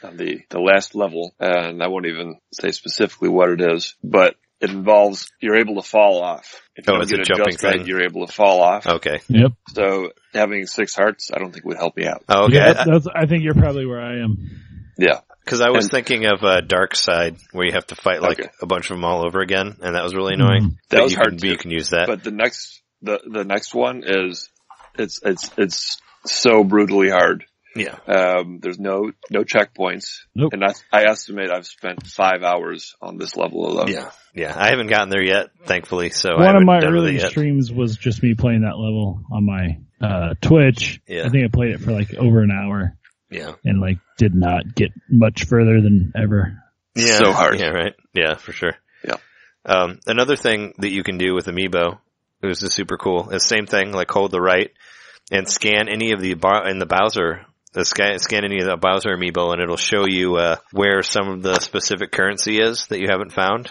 On the last level, and I won't even say specifically what it is, but it involves you're able to fall off. If you don't get a jumping thing, right, you're able to fall off. Okay. Yep. So having 6 hearts, I don't think would help you out. Oh, okay. Yeah, I think you're probably where I am. Yeah. Because I was thinking of Dark Side, where you have to fight a bunch of them all over again, and that was really annoying. That was hard. You can use that. But the next one is it's so brutally hard. Yeah. There's no checkpoints. Nope. And I estimate I've spent 5 hours on this level alone. Yeah. Yeah. I haven't gotten there yet, thankfully. So one of my early streams was just me playing that level on my Twitch. Yeah. I think I played it for over an hour. Yeah. And did not get much further than ever. Yeah. So hard. Yeah, right. Yeah, for sure. Yeah. Another thing that you can do with Amiibo, this is super cool, is same thing, hold the right and scan any of the Bowser, scan any of the Bowser Amiibo, and it'll show you where some of the specific currency is that you haven't found.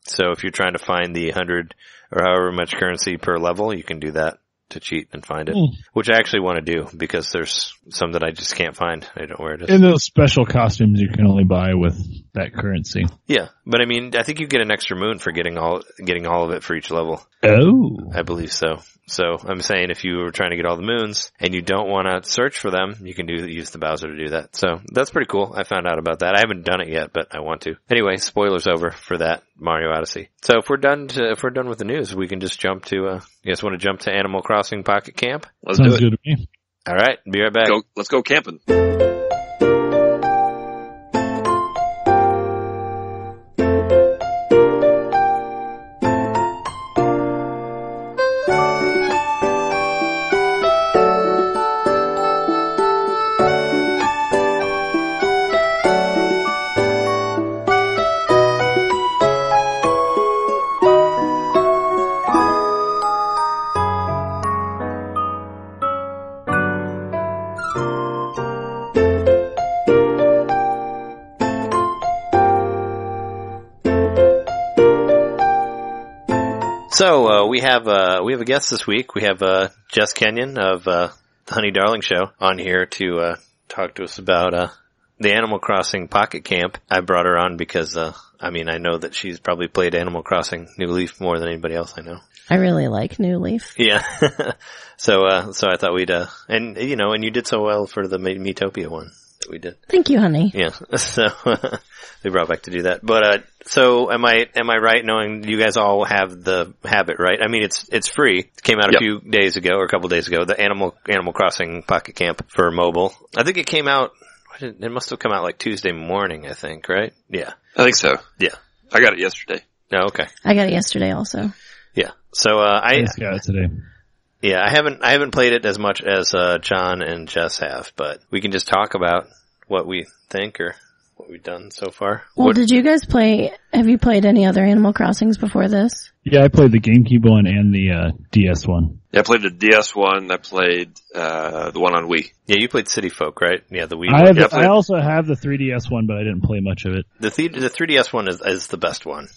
So if you're trying to find the 100 or however much currency per level, you can do that to cheat and find it, which I actually want to do because there's some that I just can't find. I don't know where it is. And those special costumes you can only buy with that currency. Yeah, but I mean, I think you get an extra moon for getting all of it for each level. Oh, I believe so. So I'm saying if you were trying to get all the moons and you don't want to search for them, you can use the Bowser to do that. So that's pretty cool. I found out about that. I haven't done it yet, but I want to. Anyway, spoilers over for that Mario Odyssey. So if we're done with the news, we can just jump to. You guys want to jump to Animal Crossing Pocket Camp? Let's Sounds do it. Good to me. All right, be right back. Let's go camping. So we have a guest this week. We have Jess Kenyon of the Honey Darling Show on here to talk to us about the Animal Crossing Pocket Camp. I brought her on because I know that she's probably played Animal Crossing New Leaf more than anybody else I know. I really like New Leaf. Yeah. So I thought we'd and you did so well for the Metopia one that we did. Thank you, honey. Yeah. So we brought back to do that. But so am I right knowing you guys all have the habit, right? I mean, it's free. It came out a few days ago or a couple days ago, the Animal Crossing Pocket Camp for mobile. I think it came out, it must have come out like Tuesday morning, I think, right? Yeah. I think so. Yeah. I got it yesterday. Oh, okay. I got it yesterday also. Yeah. So I just got it today. Yeah, I haven't played it as much as John and Jess have, but we can just talk about what we think or what we've done so far. Well, did you guys have you played any other Animal Crossings before this? Yeah, I played the GameCube one and the DS one. Yeah, I played the DS one. I played the one on Wii. Yeah, you played City Folk, right? Yeah, the Wii one. I also have the 3DS one, but I didn't play much of it. The 3DS one is the best one.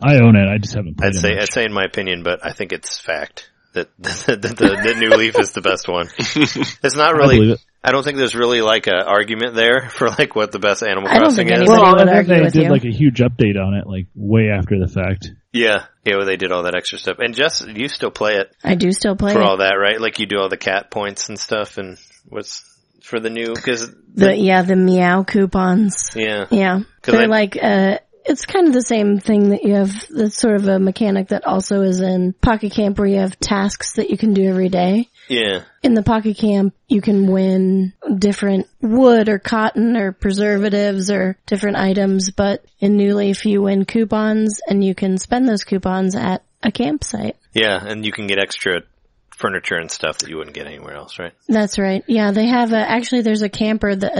I own it. I just haven't played it. I'd say in my opinion, but I think it's fact that the New Leaf is the best one. It's not really. I don't think there's really like an argument there for like what the best Animal Crossing is. Well, I think they did like a huge update on it, like way after the fact. Yeah, well, they did all that extra stuff. And Jess, you still play it? I do still play for it. all that, right? Like you do all the cat points and stuff. And what's for the new? Because the meow coupons. Yeah. They're like it's kind of the same thing that you have. That's sort of a mechanic that also is in Pocket Camp, where you have tasks that you can do every day. Yeah. In the Pocket Camp, you can win different wood or cotton or preservatives or different items, but in New Leaf you win coupons and you can spend those coupons at a campsite. Yeah, and you can get extra furniture and stuff that you wouldn't get anywhere else, right? That's right. Yeah, they have actually there's a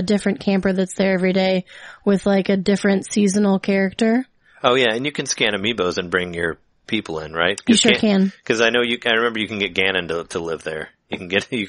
different camper that's there every day with like a different seasonal character. Oh yeah, and you can scan amiibos and bring your people in, right? You sure can. Because I remember you can get Ganon to live there. You can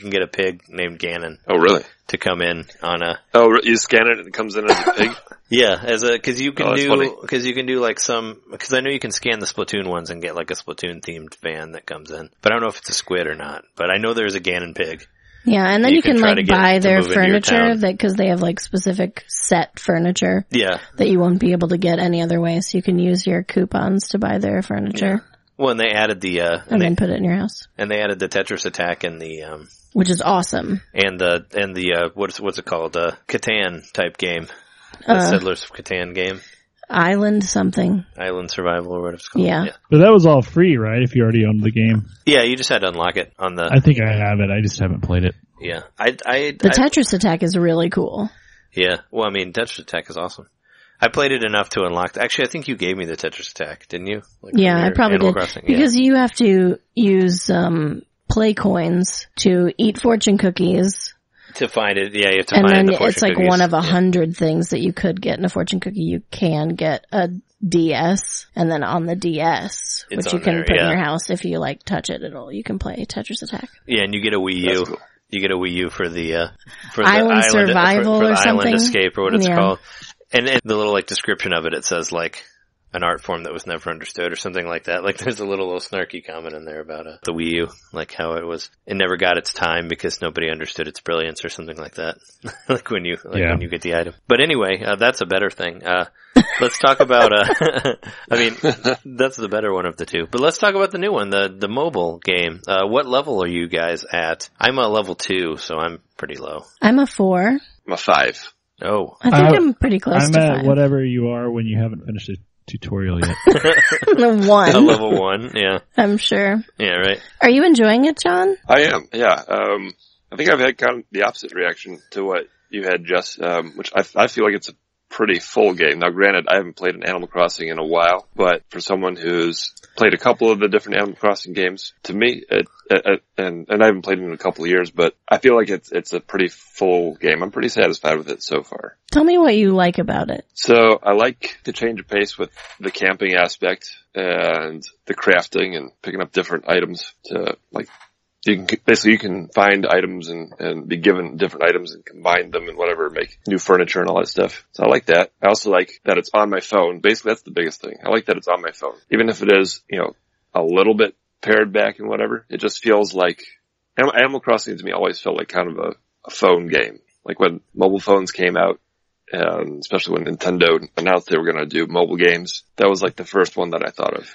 get a pig named Ganon. Oh, really? To come in on a. Oh, you scan it and it comes in as a pig. Yeah, because you can do like because I know you can scan the Splatoon ones and get like a Splatoon themed van that comes in, but I don't know if it's a squid or not. But I know there's a Ganon pig. Yeah, and then you can like buy their furniture because they have like specific set furniture. Yeah. That you won't be able to get any other way, so you can use your coupons to buy their furniture. Yeah. Well, and they added the and then put it in your house. And they added the Tetris attack and the which is awesome. And the what's it called? Catan type game. The Settlers of Catan game. Island something. Island Survival or whatever it's called. Yeah. But that was all free, right? If you already owned the game. Yeah, you just had to unlock it on the. I think I have it. I just haven't played it. Yeah. The Tetris attack is really cool. Yeah. Well, I mean, Tetris attack is awesome. I played it enough to unlock. Actually, I think you gave me the Tetris attack, didn't you? Like yeah, I probably did. Because you have to use play coins to eat fortune cookies. To find it, yeah, you have to find the fortune cookies. And then it's like one of 100 things that you could get in a fortune cookie. You can get a DS, and then on the DS, which you can put in your house, if you like touch it, you can play Tetris Attack. Yeah, and you get a Wii U. Cool. You get a Wii U for the Island Survival for the or something. Island Escape or what it's called. And the little like description of it says like an art form that was never understood or something like that. Like there's a little snarky comment in there about the Wii U, like how it never got its time because nobody understood its brilliance or something like that. Like when you get the item. But anyway, that's a better thing. Let's talk about, I mean, that's the better one of the two. But let's talk about the new one, the mobile game. What level are you guys at? I'm a level 2, so I'm pretty low. I'm a 4. I'm a 5. Oh. I think I'm pretty close to 5. I'm at whatever you are when you haven't finished it. Tutorial yet. The 1. A level 1, yeah. I'm sure. Yeah, right. Are you enjoying it, John? I am, yeah. I think I've had kind of the opposite reaction to what you had, Jess, which I feel like it's a pretty full game. Now, granted, I haven't played an Animal Crossing in a while, but for someone who's played a couple of the different Animal Crossing games, to me, and I haven't played it in a couple of years, but I feel like it's a pretty full game. I'm pretty satisfied with it so far. Tell me what you like about it. So I like the change of pace with the camping aspect and the crafting and picking up different items to like. You can find items and be given different items and combine them and whatever, make new furniture and all that stuff. So I like that. I also like that it's on my phone. Basically, that's the biggest thing. I like that it's on my phone. Even if it is, a little bit pared back and whatever, it just feels like Animal Crossing to me always felt like kind of a phone game. Like when mobile phones came out, and especially when Nintendo announced they were going to do mobile games, that was like the first one that I thought of.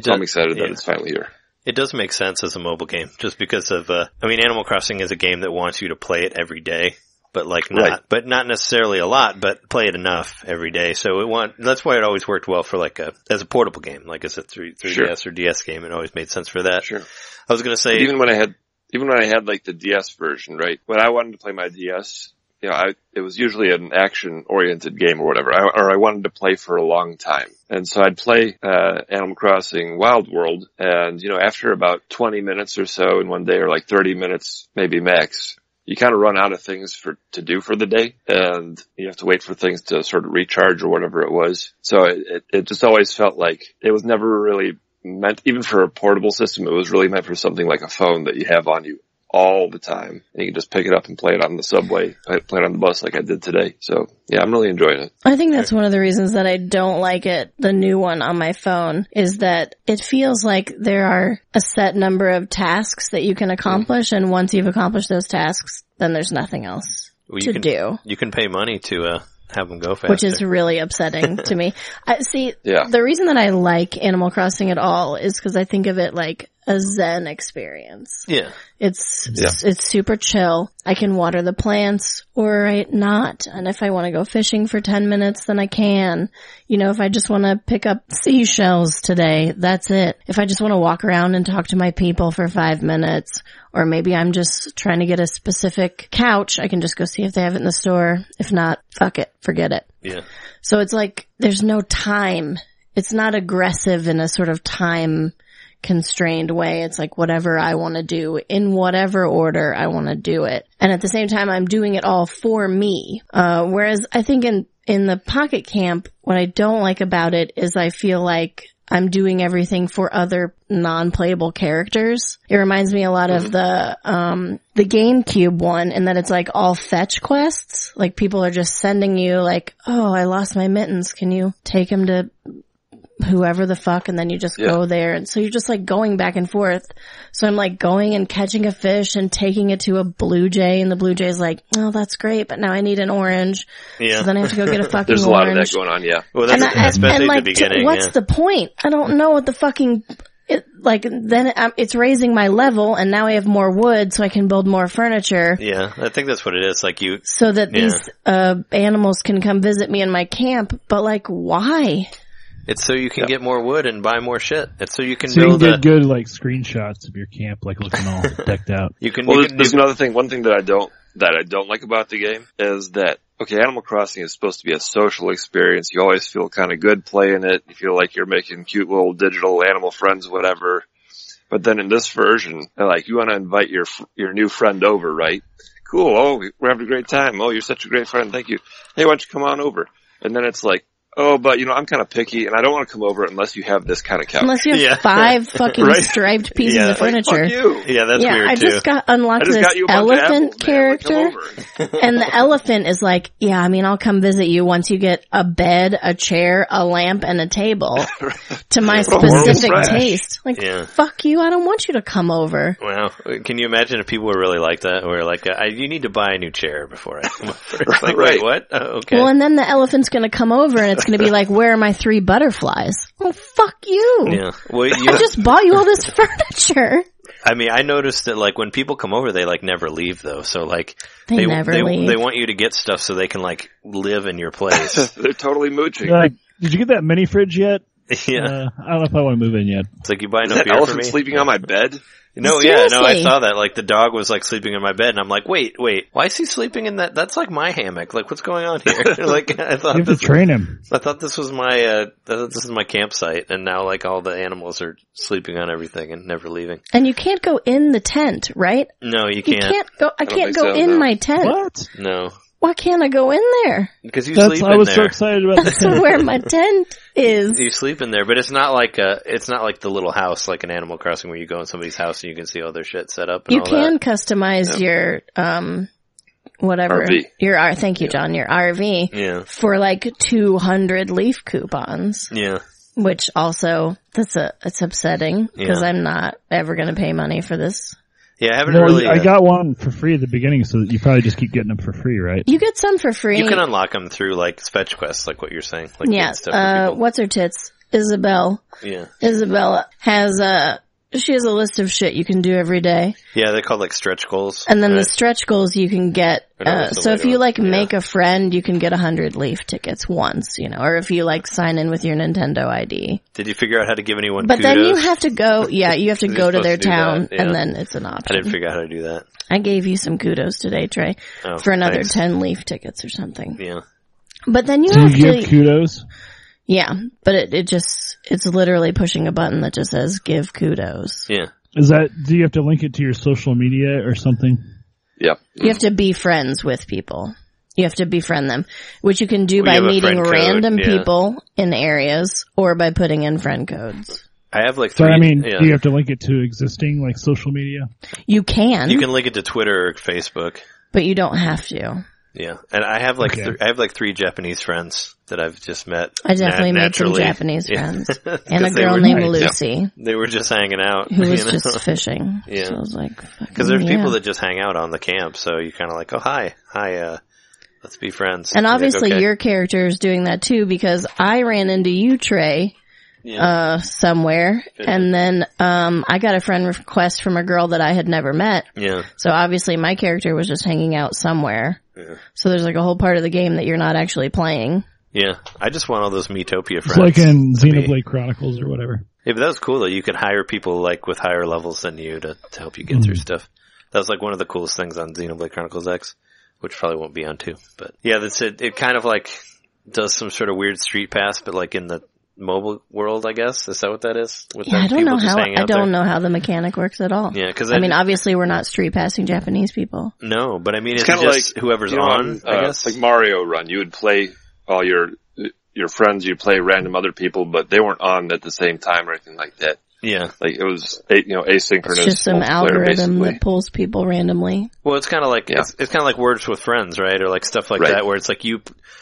So I'm excited that it's finally here. It does make sense as a mobile game, just because of, Animal Crossing is a game that wants you to play it every day, but not necessarily a lot, but play it enough every day. So that's why it always worked well for as a portable game, like as a 3DS or DS game. It always made sense for that. Sure. I was gonna say, even when I had like the DS version, right? When I wanted to play my DS, it was usually an action-oriented game or whatever, or I wanted to play for a long time. And so I'd play Animal Crossing Wild World, and, after about 20 minutes or so in one day, or like 30 minutes, maybe max, you kind of run out of things to do for the day, and you have to wait for things to sort of recharge or whatever it was. So it just always felt like it was never really meant, even for a portable system, it was really meant for something like a phone that you have on you all the time, and you can just pick it up and play it on the subway, play it on the bus like I did today. So yeah, I'm really enjoying it. I think that's one of the reasons that I don't like it, the new one on my phone, is that it feels like there are a set number of tasks that you can accomplish, and once you've accomplished those tasks, then there's nothing else to do. You can pay money to have them go faster. Which is really upsetting to me. The reason that I like Animal Crossing at all is because I think of it like a Zen experience. Yeah. It's super chill. I can water the plants or not. And if I want to go fishing for 10 minutes, then I can. If I just want to pick up seashells today, that's it. If I just want to walk around and talk to my people for 5 minutes, or maybe I'm just trying to get a specific couch, I can just go see if they have it in the store. If not, fuck it, forget it. Yeah. So it's like, there's no time. It's not aggressive in a sort of time constrained way. It's like whatever I want to do in whatever order I want to do it. And at the same time, I'm doing it all for me. Whereas I think in the Pocket Camp, what I don't like about it is I feel like I'm doing everything for other non-playable characters. It reminds me a lot of the GameCube one, in that it's like all fetch quests. Like people are just sending you like, oh, I lost my mittens. Can you take him to whoever the fuck, and then you just go there, and so you're just like going back and forth. So I'm like going and catching a fish and taking it to a blue jay, and the blue jay's like, oh, that's great, but now I need an orange. So then I have to go get a fucking orange. There's a lot of that going on, yeah. Well, that's especially at the beginning. What's the point? I don't know what the fucking it's raising my level, and now I have more wood, so I can build more furniture. Yeah, I think that's what it is. Like so that these animals can come visit me in my camp. But like, why? It's so you can get more wood and buy more shit. It's so you can get good screenshots of your camp, looking all decked out. There's another thing. One thing that I don't like about the game is that, okay, Animal Crossing is supposed to be a social experience. You always feel kind of good playing it. You feel like you're making cute little digital animal friends, whatever. But then in this version, you want to invite your new friend over, right? Cool. Oh, we're having a great time. Oh, you're such a great friend. Thank you. Hey, why don't you come on over? And then it's like, oh, but I'm kind of picky, and I don't want to come over unless you have this kind of couch. Unless you have 5 fucking striped pieces of furniture. Fuck you. Yeah, that's weird I just got unlocked this elephant character, and the elephant is like, I'll come visit you once you get a bed, a chair, a lamp, and a table to my specific taste. Fuck you, I don't want you to come over. Wow. Can you imagine if people were really like that, or you need to buy a new chair before I come over? It's like, wait, what? Oh, okay. Well, and then the elephant's gonna come over, and it's going to be like, where are my 3 butterflies? Oh, fuck you. Yeah. Well, I just bought you all this furniture. I mean, I noticed that when people come over, they never leave though. So they never leave. They want you to get stuff so they can live in your place. They're totally mooching. Did you get that mini fridge yet? Yeah. I don't know if I want to move in yet. It's like, you buy Is no that beer for elephant me? sleeping on my bed? No, Seriously? I saw that. Like, the dog was like sleeping in my bed, and I'm like, wait, why is he sleeping in that? That's like my hammock. Like, what's going on here? Like, I thought You have to train him. I thought this was my, this is my campsite, and now like all the animals are sleeping on everything and never leaving. And you can't go in the tent, right? No, you You can't. can't go, I can't think go so, in no. my tent. What? No. Why can't I go in there? Because you sleep I in was so there. excited about That's this. where my tent is. You sleep in there, but it's not like the little house like an Animal Crossing where you go in somebody's house and you can see all their shit set up and You all can that. customize your, whatever. RV. Thank you, John, your RV Yeah. for like 200 leaf coupons, Yeah. which also, it's upsetting because Yeah. I'm not ever going to pay money for this. Yeah, I haven't Well, really. I got one for free at the beginning, so you probably just keep getting them for free, right? You get some for free. You can unlock them through like fetch quests, like what you're saying. Like Yeah, getting stuff for people. what's her tits? Isabella has she has a list of shit you can do every day. Yeah, they're called like stretch goals. And then the right? stretch goals you can get, I know it's the so if later you one. like Yeah. make a friend, you can get 100 leaf tickets once, or if you like sign in with your Nintendo ID. Did you figure out how to give anyone But kudos? then you have to go, you have to You're go to supposed their to do that, town yeah. and then it's an I option. didn't figure out how to do that. I gave you some kudos today, Trey, Oh, for another thanks. 10 leaf tickets or something. Yeah. But then you Do have you to, give kudos? yeah, but it's literally pushing a button that just says give kudos. Yeah. Do you have to link it to your social media or something? Yep. You have to be friends with people. You have to befriend them, which you can do We by have a meeting friend code, random yeah. people in areas or by putting in friend codes. I have like So, three. do you have to link it to existing, like, social media? You can, You can link it to Twitter or Facebook. but you don't have to. Yeah, and I have like Okay. I have like 3 Japanese friends that I've just met. I definitely made some naturally. Japanese Yeah. friends and a 'Cause they girl were named nice. Lucy They were just hanging out. who was you know? just fishing. Yeah. So I was like, Because there's yeah. people that just hang out on the camp, so you're kind of like, oh, hi, let's be friends. And You're like, obviously okay. your character is doing that too because I ran into you, Trey, somewhere. And then, I got a friend request from a girl that I had never met. Yeah. So obviously my character was just hanging out somewhere. Yeah. So there's like a whole part of the game that you're not actually playing. Yeah. I just want all those Metopia friends. It's like in to be- Xenoblade Chronicles or whatever. Yeah, but that was cool though. You could hire people like with higher levels than you to help you get through stuff. That was like one of the coolest things on Xenoblade Chronicles X, which probably won't be on 2. But yeah, that's it. It kind of like does some sort of weird street pass, but like in the mobile world, I guess. Is that what that is? With Yeah, them I don't people know just how, hanging I out don't there? know how the mechanic works at all. Yeah, because I mean, obviously we're not street passing Japanese people. no, but I mean, it's It's kind kind of of just like whoever's on, I guess. like Mario Run. You would play all your friends. You'd play random other people, but they weren't on at the same time or anything like that. Yeah. Like it was, asynchronous. It's just some multiplayer, algorithm basically. that pulls people randomly. Well, it's kind of like Yeah. it's kind of like Words with Friends, right? Or like stuff like Right. that, where it's like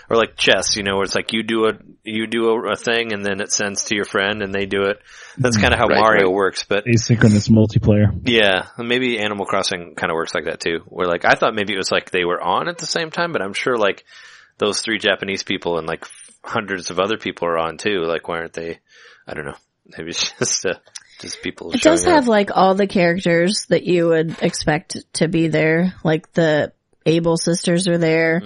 or like chess, where it's like you do a thing and then it sends to your friend and they do it. That's kind of how Right, Mario right. works, but Asynchronous multiplayer. yeah, maybe Animal Crossing kind of works like that too. Where like I thought maybe it was like they were on at the same time, but I'm sure like those 3 Japanese people and like hundreds of other people are on too. Like why aren't they? I don't know. Maybe it's just people. It does showing have up. like all the characters that you would expect to be there. Like the Able sisters are there,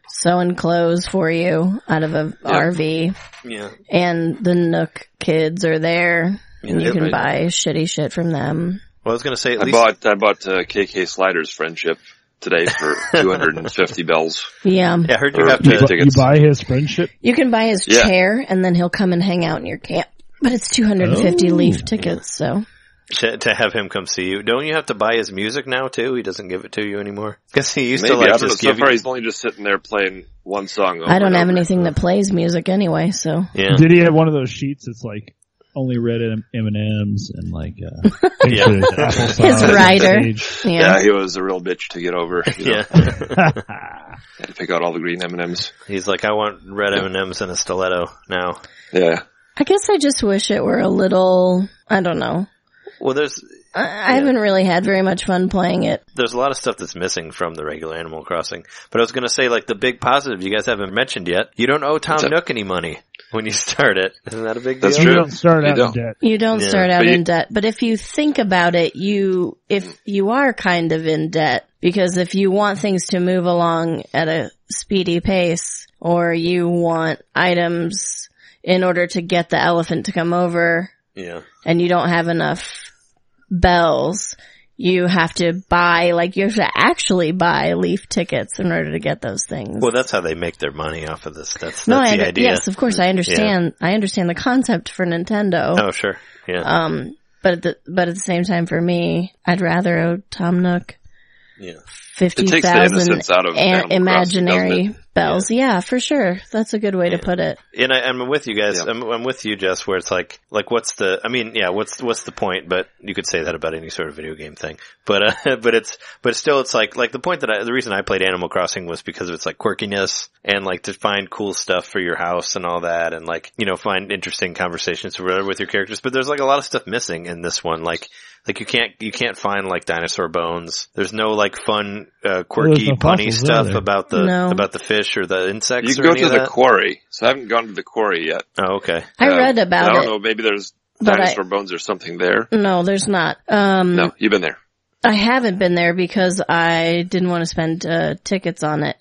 sewing clothes for you out of a RV, Yeah. and the Nook kids are there. And you Yeah, can right. buy shitty shit from them. Well, I was gonna say at I least bought KK Slider's friendship today for 250 bells. Yeah. yeah, I heard you Or have you to. bu- You buy his friendship? You can buy his Yeah. chair and then he'll come and hang out in your camp. But it's 250 Oh. leaf tickets, so. To have him come see you. Don't you have to buy his music now too? He doesn't give it to you anymore. Because he used Maybe, to like I don't know. just So give far you. he's only just sitting there playing one song over I don't and have over. anything that plays music anyway, so. Yeah. Did he have one of those sheets that's like only red M&Ms and like, Yeah. applesauce His on rider. stage? Yeah. Yeah, he was a real bitch to get over. Yeah. Had to pick out all the green M&Ms. He's like, I want red M&Ms and a stiletto now. Yeah. I guess I just wish it were a little, I don't know. Well, there's I haven't really had very much fun playing it. a lot of stuff that's missing from the regular Animal Crossing. But I was gonna say, like, the big positive you guys haven't mentioned yet, you don't owe Tom What's that? Nook any money when you start it. Isn't that a big That's deal? You true. don't start You out don't. in debt. You don't Yeah. start out But in debt, but if you think about it, if you are kind of in debt, because if you want things to move along at a speedy pace, or you want items, in order to get the elephant to come over, and you don't have enough bells, you have to buy, you have to actually buy leaf tickets in order to get those things. Well, that's how they make their money off of this. That's the idea. Yes, of course, I understand. I understand the concept for Nintendo. Oh, sure. Yeah. But at the same time, for me, I'd rather owe Tom Nook 50,000 imaginary bells. Yeah, for sure. That's a good way to put it. And I'm with you guys. I'm with you, Jess, where it's like what's the, what's the point? But you could say that about any sort of video game thing. But still it's like the point the reason I played Animal Crossing was because of its quirkiness and to find cool stuff for your house and all that and find interesting conversations with your characters. But there's a lot of stuff missing in this one. You can't find dinosaur bones. There's no fun, quirky, punny stuff about the fish or the insects. You go to the quarry. So I haven't gone to the quarry yet. Oh, okay. I read about it. I don't know. Maybe there's dinosaur bones or something there. No, there's not. No, you've been there. I haven't been there because I didn't want to spend tickets on it.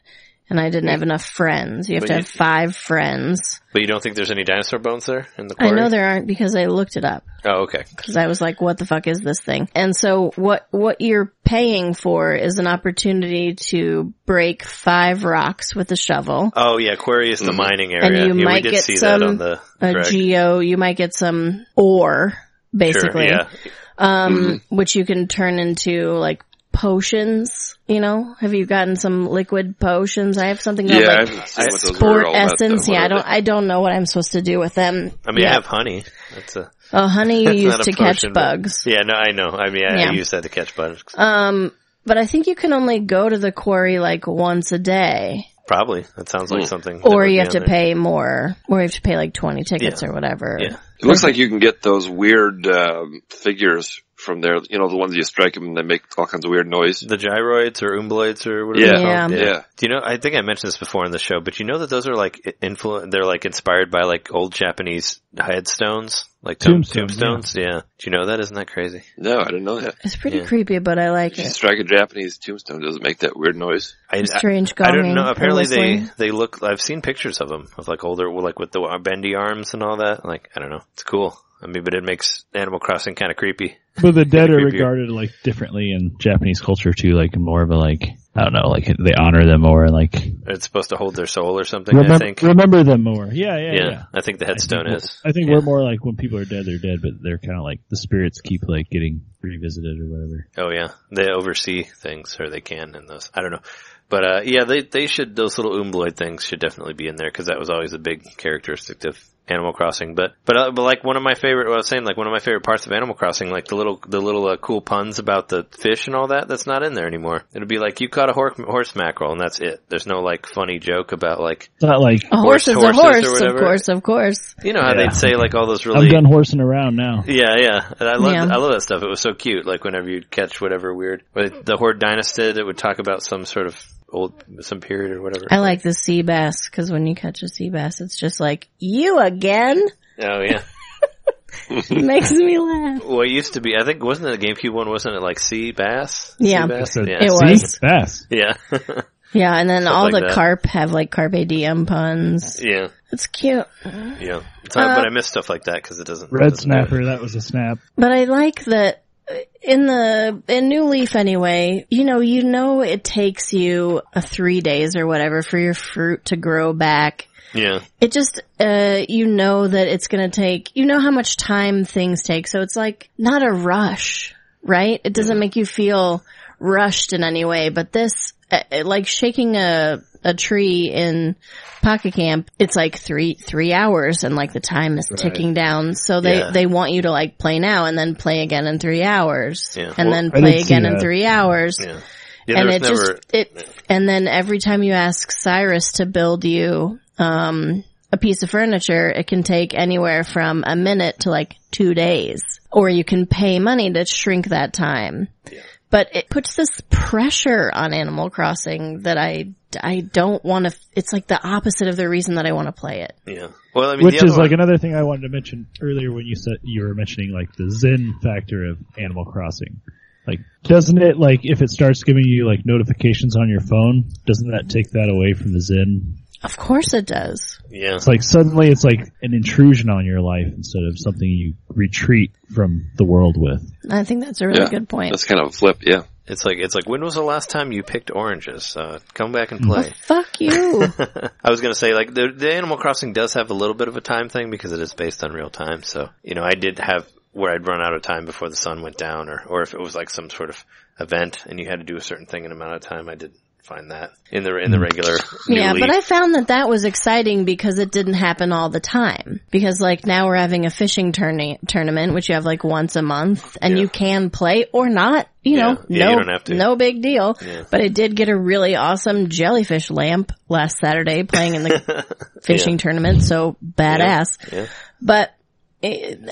And I didn't have enough friends. You have to have 5 friends. But you don't think there's any dinosaur bones there in the quarry? I know there aren't because I looked it up. Oh, okay. Because I was like, what the fuck is this thing? And so what you're paying for is an opportunity to break 5 rocks with a shovel. Oh yeah, quarry is the mining area. And you might get some you might get some ore, basically. Sure, yeah. Which you can turn into potions, have you gotten some liquid potions? I have something called Sport Essence. I don't know what I'm supposed to do with them. I have honey. Honey you use to catch bugs. Yeah, no, I know. I use that to catch bugs. But I think you can only go to the quarry once a day. Probably. That sounds like something. Or you have to pay more. Or you have to pay 20 tickets or whatever. Yeah. It looks like you can get those weird figures from there, the ones you strike them and they make all kinds of weird noise. The gyroids or umbloids or whatever they're called. Yeah. Do you know, I think I mentioned this before in the show, but you know that those are they're inspired by old Japanese headstones? Tombstones? Yeah. Do you know that? Isn't that crazy? No, I didn't know that. It's pretty creepy, but I like it. If you strike a Japanese tombstone, does it make that weird noise? Strange I gonging. don't know. Apparently they look, I've seen pictures of them, of older, with the bendy arms and all that. I don't know. It's cool. But it makes Animal Crossing kind of creepy. But the dead are regarded differently in Japanese culture too, more of a I don't know, they honor them more and it's supposed to hold their soul or something. I think remember them more. Yeah. I think the headstone is. I think we're more when people are dead, they're dead, but they're kind of the spirits keep getting revisited or whatever. Oh yeah, they oversee things, or they can in those. I don't know. But, they should, those little umbloid things should definitely be in there, because that was always a big characteristic of Animal Crossing. But one of my favorite, one of my favorite parts of Animal Crossing, the little cool puns about the fish and all that, that's not in there anymore. It'll be you caught a horse mackerel, and that's it. There's no, funny joke about, not a horse is a horse, of course. You know how they'd say, all those really... I'm done horsing around now. Yeah. And I love that stuff. It was so cute, whenever you'd catch whatever weird... The Horde Dynasty, it would talk about some sort of some period or whatever. I like the sea bass, because when you catch a sea bass, it's just you again? Oh, yeah. It makes me laugh. Well, it used to be, I think, wasn't it the GameCube one, wasn't it sea bass? Yeah. Sea bass? It was. Sea bass. Yeah. Yeah, and then all the carp have Carpe Diem puns. Yeah. It's cute. Yeah. But I miss stuff like that, because it doesn't... Red Snapper, that was a snap. But I like that in New Leaf anyway, you know it takes you 3 days or whatever for your fruit to grow back. Yeah. It just, that it's gonna take, how much time things take, so it's not a rush, right? It doesn't make you feel rushed in any way, but this, shaking a tree in Pocket Camp, it's 3 hours and the time is ticking down. So they want you to play now and then play again in 3 hours and then play again in 3 hours. Yeah. And and then every time you ask Cyrus to build you, a piece of furniture, it can take anywhere from a minute to 2 days, or you can pay money to shrink that time. Yeah. But it puts this pressure on Animal Crossing that I don't want to, it's the opposite of the reason that I want to play it. Yeah. Well, which is another thing I wanted to mention earlier when you were mentioning the Zen factor of Animal Crossing. Doesn't it, if it starts giving you notifications on your phone, doesn't that take that away from the Zen Of course it does. Yeah. It's like suddenly it's like an intrusion on your life instead of something you retreat from the world with. I think that's a really good point. That's kind of a flip, yeah. It's like, when was the last time you picked oranges? Come back and play. Fuck you. I was gonna say, like, the Animal Crossing does have a little bit of a time thing because it is based on real time, so, I did have where I'd run out of time before the sun went down, or if it was like some sort of event and you had to do a certain thing in an amount of time, I did find that in the regular Yeah, New but Leaf. I found that was exciting because it didn't happen all the time. Because like now we're having a fishing tournament, which you have like once a month, and you can play or not. You know, you don't have to. No big deal. Yeah. But I did get a really awesome jellyfish lamp last Saturday playing in the fishing tournament, so badass. Yeah. But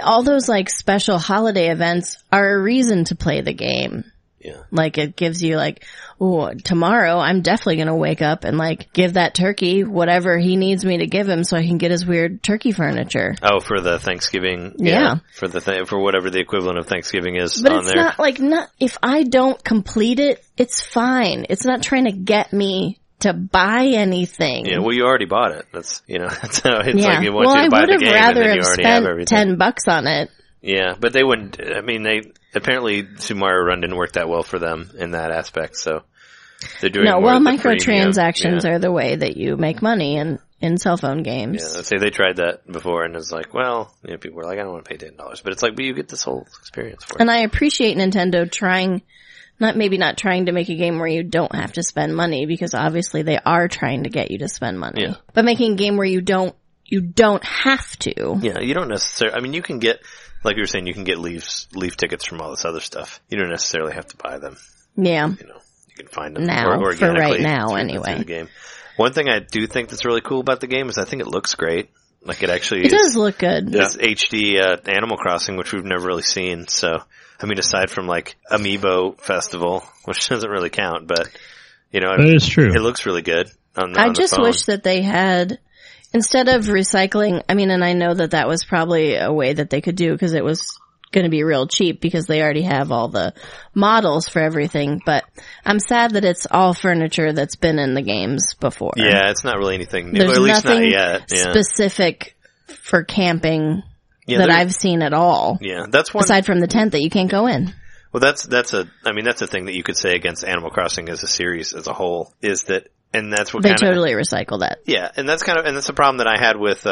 all those like special holiday events are a reason to play the game. Yeah. Like it gives you like, oh, tomorrow I'm definitely going to wake up and like give that turkey whatever he needs me to give him so I can get his weird turkey furniture. Oh, for the Thanksgiving. Yeah. For whatever the equivalent of Thanksgiving is But on it's there. not if I don't complete it, it's fine. It's not trying to get me to buy anything. Yeah, well, you already bought it. That's, that's how it's Yeah. like it wants Well, you I to buy would the have game and rather then have you already have spent everything. $10 on it. Yeah, but they wouldn't, apparently Sumaru Run didn't work that well for them in that aspect, so they're doing No, more well, of the microtransactions premium. are the way that you make money in cell phone games. Yeah, let's say they tried that before and it's like, well, people were like, I don't want to pay $10. But it's like, but you get this whole experience for it. And I appreciate Nintendo trying, not trying to make a game where you don't have to spend money, because obviously they are trying to get you to spend money. Yeah. But making a game where you don't have to. Yeah, you don't necessarily, you can get, like you were saying, you can get leaf tickets from all this other stuff. You don't necessarily have to buy them. Yeah. You can find them Now, organically for right now, through anyway. the game. One thing I do think that's really cool about the game is I think it looks great. Like it actually It does look good. It's HD Animal Crossing, which we've never really seen. So, aside from like Amiibo Festival, which doesn't really count, but That is true. It looks really good on I the just phone. wish that they had, instead of recycling, and I know that was probably a way that they could do because it was going to be real cheap because they already have all the models for everything, but I'm sad that it's all furniture that's been in the games before. Yeah, it's not really anything new, There's or at least nothing not yet. Yeah. specific for camping Yeah, that there- I've seen at all. Yeah, that's one. Aside from the tent that you can't go in. Well, that's a thing that you could say against Animal Crossing as a series as a whole is that, and that's what They kind of totally recycle that. yeah, and that's the problem that I had with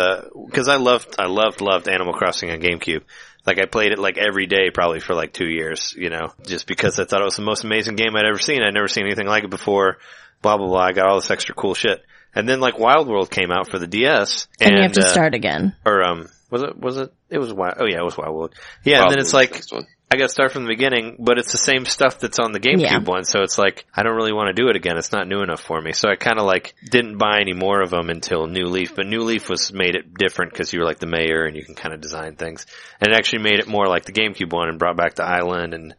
because I loved Animal Crossing on GameCube. Like I played it like every day probably for like 2 years, just because I thought it was the most amazing game I'd ever seen. I'd never seen anything like it before. Blah blah blah. I got all this extra cool shit, and then like Wild World came out for the DS, And you have to start again. or was it? It was Wild. Oh yeah, it was Wild World. Yeah, Wild and then it's World's like next one. I got to start from the beginning, but it's the same stuff that's on the GameCube one, so it's like, I don't really want to do it again. It's not new enough for me. So I kind of like, didn't buy any more of them until New Leaf, but New Leaf made it different because you were like the mayor and you can kind of design things. And it actually made it more like the GameCube one and brought back the island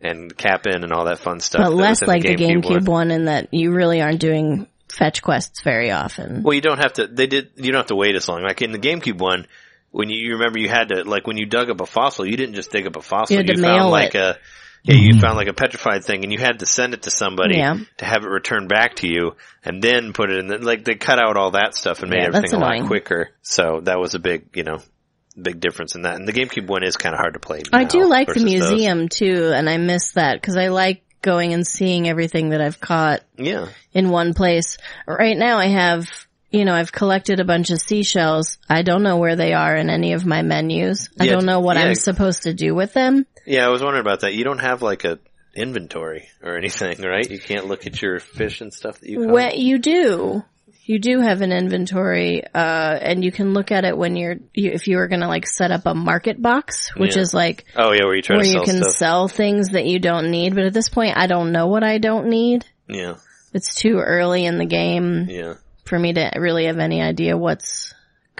and Cap-In and all that fun stuff. But less that was in like the GameCube GameCube one in that you really aren't doing fetch quests very often. Well, you don't have to, you don't have to wait as long. Like in the GameCube one, when you remember you had to, like when you dug up a fossil, you didn't just dig up a fossil. You had to found mail like it. you found like a petrified thing and you had to send it to somebody Yeah. to have it returned back to you and then put it in like they cut out all that stuff and made Yeah, that's everything a lot annoying. quicker. So that was a big difference in that. And the GameCube one is kind of hard to play I now do like the versus those. museum too, and I miss that because I like going and seeing everything that I've caught Yeah. in one place. Right now I have, I've collected a bunch of seashells. I don't know where they are in any of my menus. I Yeah, don't know what yeah. I'm supposed to do with them. Yeah, I was wondering about that. You don't have like a inventory or anything, right? You can't look at your fish and stuff that you caught. Well, you do. You do have an inventory, and you can look at it when if you were gonna like set up a market box, which Yeah. is like Oh yeah, where you try where to you sell can stuff. sell things that you don't need. But at this point, I don't know what I don't need. Yeah. It's too early in the game Yeah. for me to really have any idea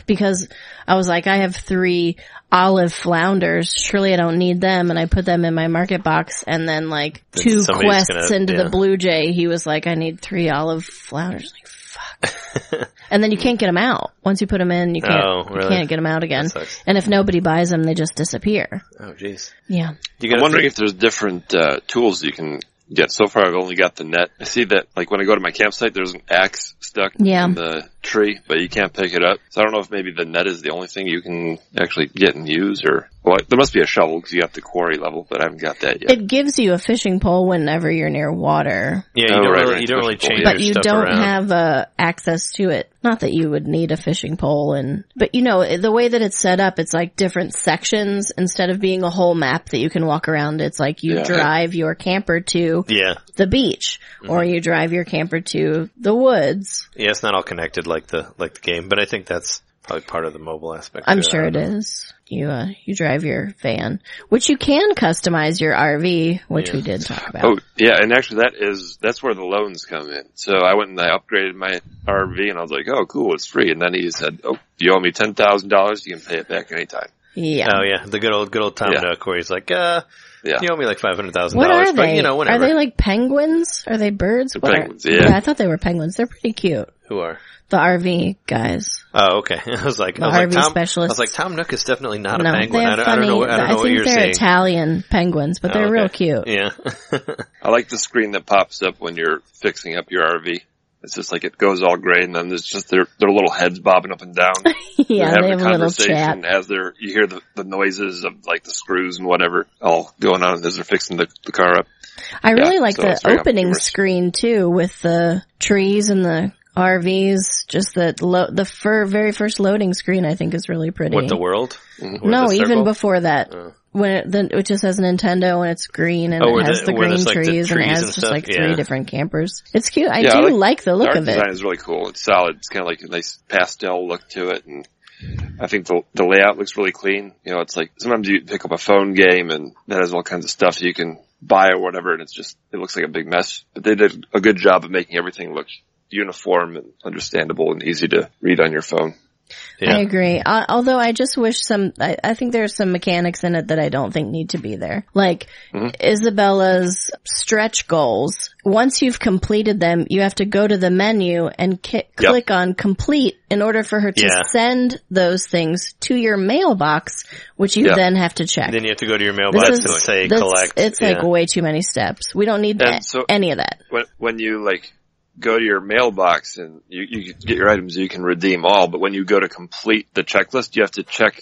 because I was like, I have 3 olive flounders. Surely I don't need them. And I put them in my market box. And then like Then 2 somebody's quests gonna- into yeah. the Blue Jay, he was like, I need 3 olive flounders. Like, fuck. And then you can't get them out. Once you put them in, you can't, Oh, really? you can't get them out again. That sucks. And if nobody buys them, they just disappear. Oh jeez. Yeah. You I'm gotta wondering think- if there's different tools you can Yeah, so far I've only got the net. I see that, like, when I go to my campsite, there's an axe stuck in the tree, but you can't pick it up. So I don't know if maybe the net is the only thing you can actually get and use, or... Well, there must be a shovel because you have the quarry level, but I haven't got that yet. It gives you a fishing pole whenever you're near water. Yeah, you don't really change your stuff around. But you don't have access to it. Not that you would need a fishing pole, but you know, the way that it's set up, it's like different sections instead of being a whole map that you can walk around. It's like you drive your camper to the beach, or you drive your camper to the woods. Yeah, it's not all connected like the game, but I think that's probably part of the mobile aspect. I'm sure it is. You drive your van, which you can customize your RV, which we did talk about. Oh, yeah, and actually that's where the loans come in. So I went and I upgraded my RV, and I was like, oh, cool, it's free. And then he said, oh, you owe me $10,000, you can pay it back anytime. Yeah. Oh, yeah, the good old Tom Nook, where he's like, you owe me like $500,000. What are they? But, you know, whenever. Are they like penguins? Are they birds? They're penguins, yeah. I thought they were penguins. They're pretty cute. Who are? The RV guys. Oh, okay. I was like, specialist. I was like, Tom Nook is definitely not a No, penguin. I don't know what you're saying. I think they're saying. Italian penguins, but they're real cute. Yeah. I like the screen that pops up when you're fixing up your RV. It's just like it goes all gray, and then there's just their little heads bobbing up and down. Yeah, they have a little chat. As you hear the noises of like the screws and whatever all going on as they're fixing the car up. I really like the opening screen too, with the trees and the RVs. Just the very first loading screen, I think, is really pretty. What, the world? No, even before that. When it just has Nintendo and it's green and it has the green trees and it has just like 3 different campers. It's cute. I do like the look of it. The design is really cool. It's solid. It's kind of like a nice pastel look to it, and I think the layout looks really clean. You know, it's like sometimes you pick up a phone game and that has all kinds of stuff you can buy or whatever, and it looks like a big mess. But they did a good job of making everything look uniform and understandable and easy to read on your phone. Yeah. I agree. Although I just wish I think there's some mechanics in it that I don't think need to be there. Like Isabella's stretch goals. Once you've completed them, you have to go to the menu and click on complete in order for her to send those things to your mailbox, which you then have to check. Then you have to go to your mailbox and say collect. It's like way too many steps. We don't need any of that. When you go to your mailbox and you get your items, you can redeem all, but when you go to complete the checklist, you have to check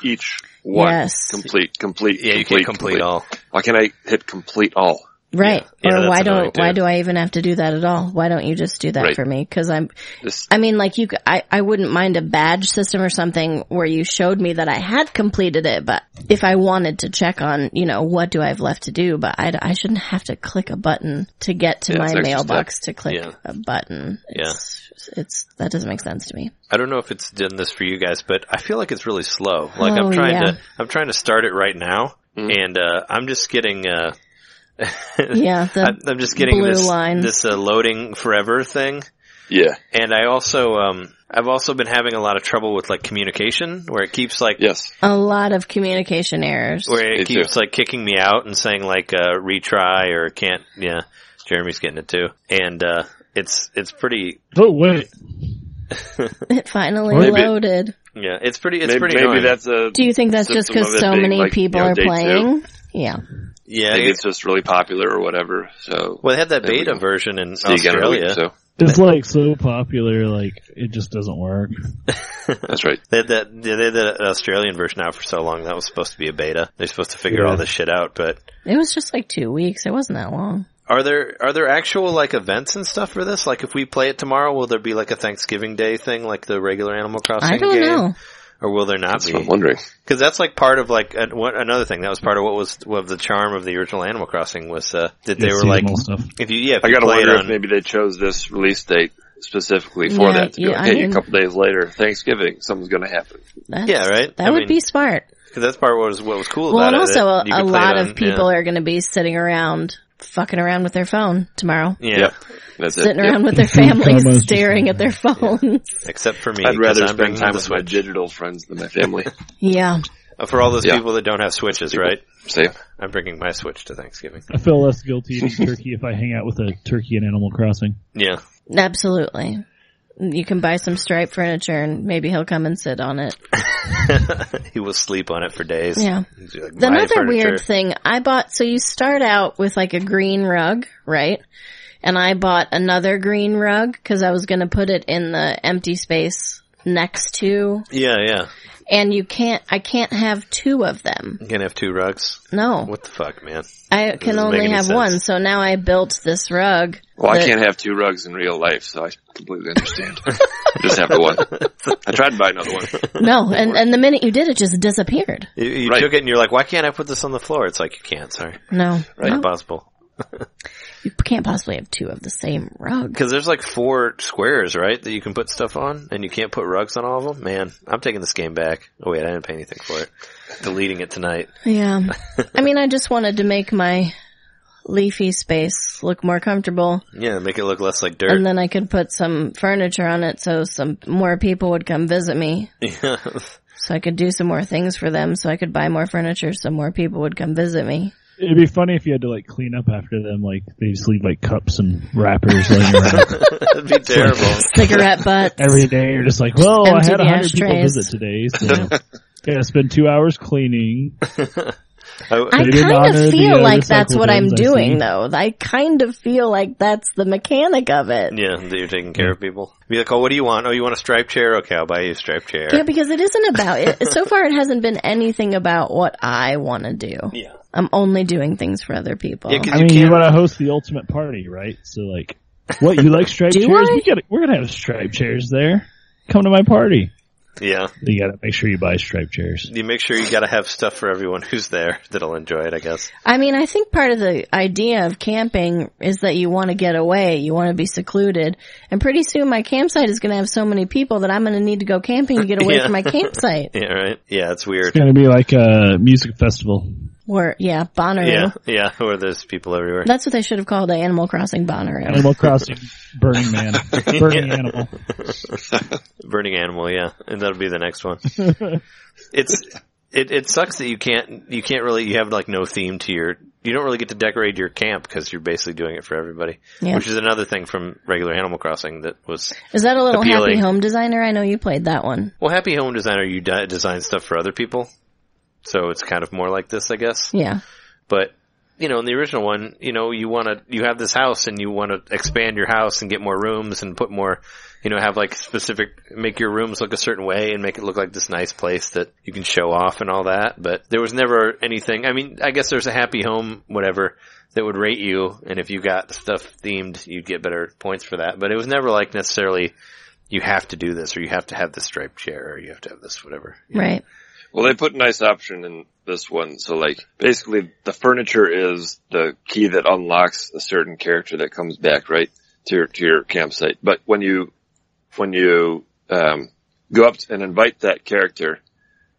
each one. Yes. Complete. Yeah, you can't complete all. Why can't I hit complete all? Right. Or why do I even have to do that at all? Why don't you just do that for me? Cause I wouldn't mind a badge system or something where you showed me that I had completed it, but if I wanted to check on, what do I have left to do, but I shouldn't have to click a button to get to my mailbox to click a button. That doesn't make sense to me. I don't know if it's done this for you guys, but I feel like it's really slow. Like I'm trying to start it right now, and I'm just getting I'm just getting this loading forever thing. Yeah. And I also I've also been having a lot of trouble with communication, where it keeps a lot of communication errors. Where it keeps kicking me out and saying retry or can't. Yeah, Jeremy's getting it too, and it's pretty. Oh wait. It finally loaded. Yeah, it's pretty maybe annoying. That's a. Do you think that's just because so many people are playing? 2. Yeah. Yeah, maybe it's just really popular or whatever. So they had that beta version in Australia. It's so popular, it just doesn't work. That's right. They had that Australian version out for so long. That was supposed to be a beta. They're supposed to figure all this shit out, but it was just 2 weeks. It wasn't that long. Are there actual events and stuff for this? If we play it tomorrow, will there be a Thanksgiving Day thing like the regular Animal Crossing game? I don't know. Or will there not be? I'm wondering. Because that's part of another thing. That was part of what the charm of the original Animal Crossing was that they were stuff. I gotta wonder if maybe they chose this release date specifically for that to a couple days later, Thanksgiving, something's gonna happen. Right? That would be smart. Because that's what was cool about it. Well, and also a lot of people are gonna be sitting around fucking around with their phone tomorrow. Yeah. That's sitting around with their families staring at their phones. Except for me. I'd rather spend time with my digital friends than my family. Yeah. For all those people that don't have Switches, right? Same. I'm bringing my Switch to Thanksgiving. I feel less guilty eating turkey if I hang out with a turkey in Animal Crossing. Yeah. Absolutely. You can buy some Stripe furniture and maybe he'll come and sit on it. He will sleep on it for days. Yeah. Like, Another weird thing I bought, so you start out with like a green rug, right? And I bought another green rug because I was going to put it in the empty space next to. Yeah. And I can't have 2 of them. You can have 2 rugs? No. What the fuck, man? I can only have sense. One, so now I built this rug. Well, I can't have 2 rugs in real life, so I completely understand. Just have the one. I tried to buy another one. No, and the minute you did, it just disappeared. You took it and you're like, why can't I put this on the floor? It's like, you can't, sorry. No. Right? Impossible. You can't possibly have 2 of the same rug. Because there's like 4 squares, right, that you can put stuff on, and you can't put rugs on all of them? Man, I'm taking this game back. Oh wait, I didn't pay anything for it. Deleting it tonight. Yeah. I mean, I just wanted to make my leafy space look more comfortable. Yeah, make it look less like dirt. And then I could put some furniture on it so some more people would come visit me. Yeah. So I could do some more things for them, so I could buy more furniture so more people would come visit me. It'd be funny if you had to like clean up after them, like they just leave like cups and wrappers laying around. That'd be terrible. Cigarette butts. Every day you're just like, well, I had 100 people ashtrays. visit today, so gotta spend 2 hours cleaning. I kind of feel like that's what I'm doing, though. I kind of feel like that's the mechanic of it. Yeah, that you're taking care of people. Be like, oh, what do you want? Oh, you want a striped chair? Okay, I'll buy you a striped chair. Yeah, because it isn't about it. So far, it hasn't been anything about what I want to do. Yeah. I'm only doing things for other people. Yeah, I mean, you want to host the ultimate party, right? So, like, what, you like striped chairs? We're going to have striped chairs there. Come to my party. Yeah. You gotta make sure you buy striped chairs. You make sure you gotta have stuff for everyone who's there that'll enjoy it, I guess. I mean, I think part of the idea of camping is that you want to get away, you want to be secluded, and pretty soon my campsite is going to have so many people that I'm going to need to go camping to get away from my campsite. Yeah, right? Yeah, it's weird. It's gonna be like a music festival. Or, yeah, Bonnaroo. Yeah, where there's people everywhere. That's what they should have called Animal Crossing Bonnaroo. Animal Crossing Burning Man. Burning Animal. Burning Animal, yeah. And that'll be the next one. It sucks that you have like no theme to you don't really get to decorate your camp because you're basically doing it for everybody. Yeah. Which is another thing from regular Animal Crossing that was Is that a little appealing. Happy Home Designer? I know you played that one. Well, Happy Home Designer, you design stuff for other people. So it's kind of more like this, I guess. Yeah. But, in the original one, you have this house and you want to expand your house and get more rooms and put more, have like make your rooms look a certain way and make it look like this nice place that you can show off and all that. But there was never anything, I guess there's a Happy Home, whatever, that would rate you. And if you got stuff themed, you'd get better points for that. But it was never like necessarily you have to do this or you have to have this striped chair or you have to have this whatever. Right. Well, they put a nice option in this one. So, like, basically, the furniture is the key that unlocks a certain character that comes back, right, to your campsite. But when you go up and invite that character,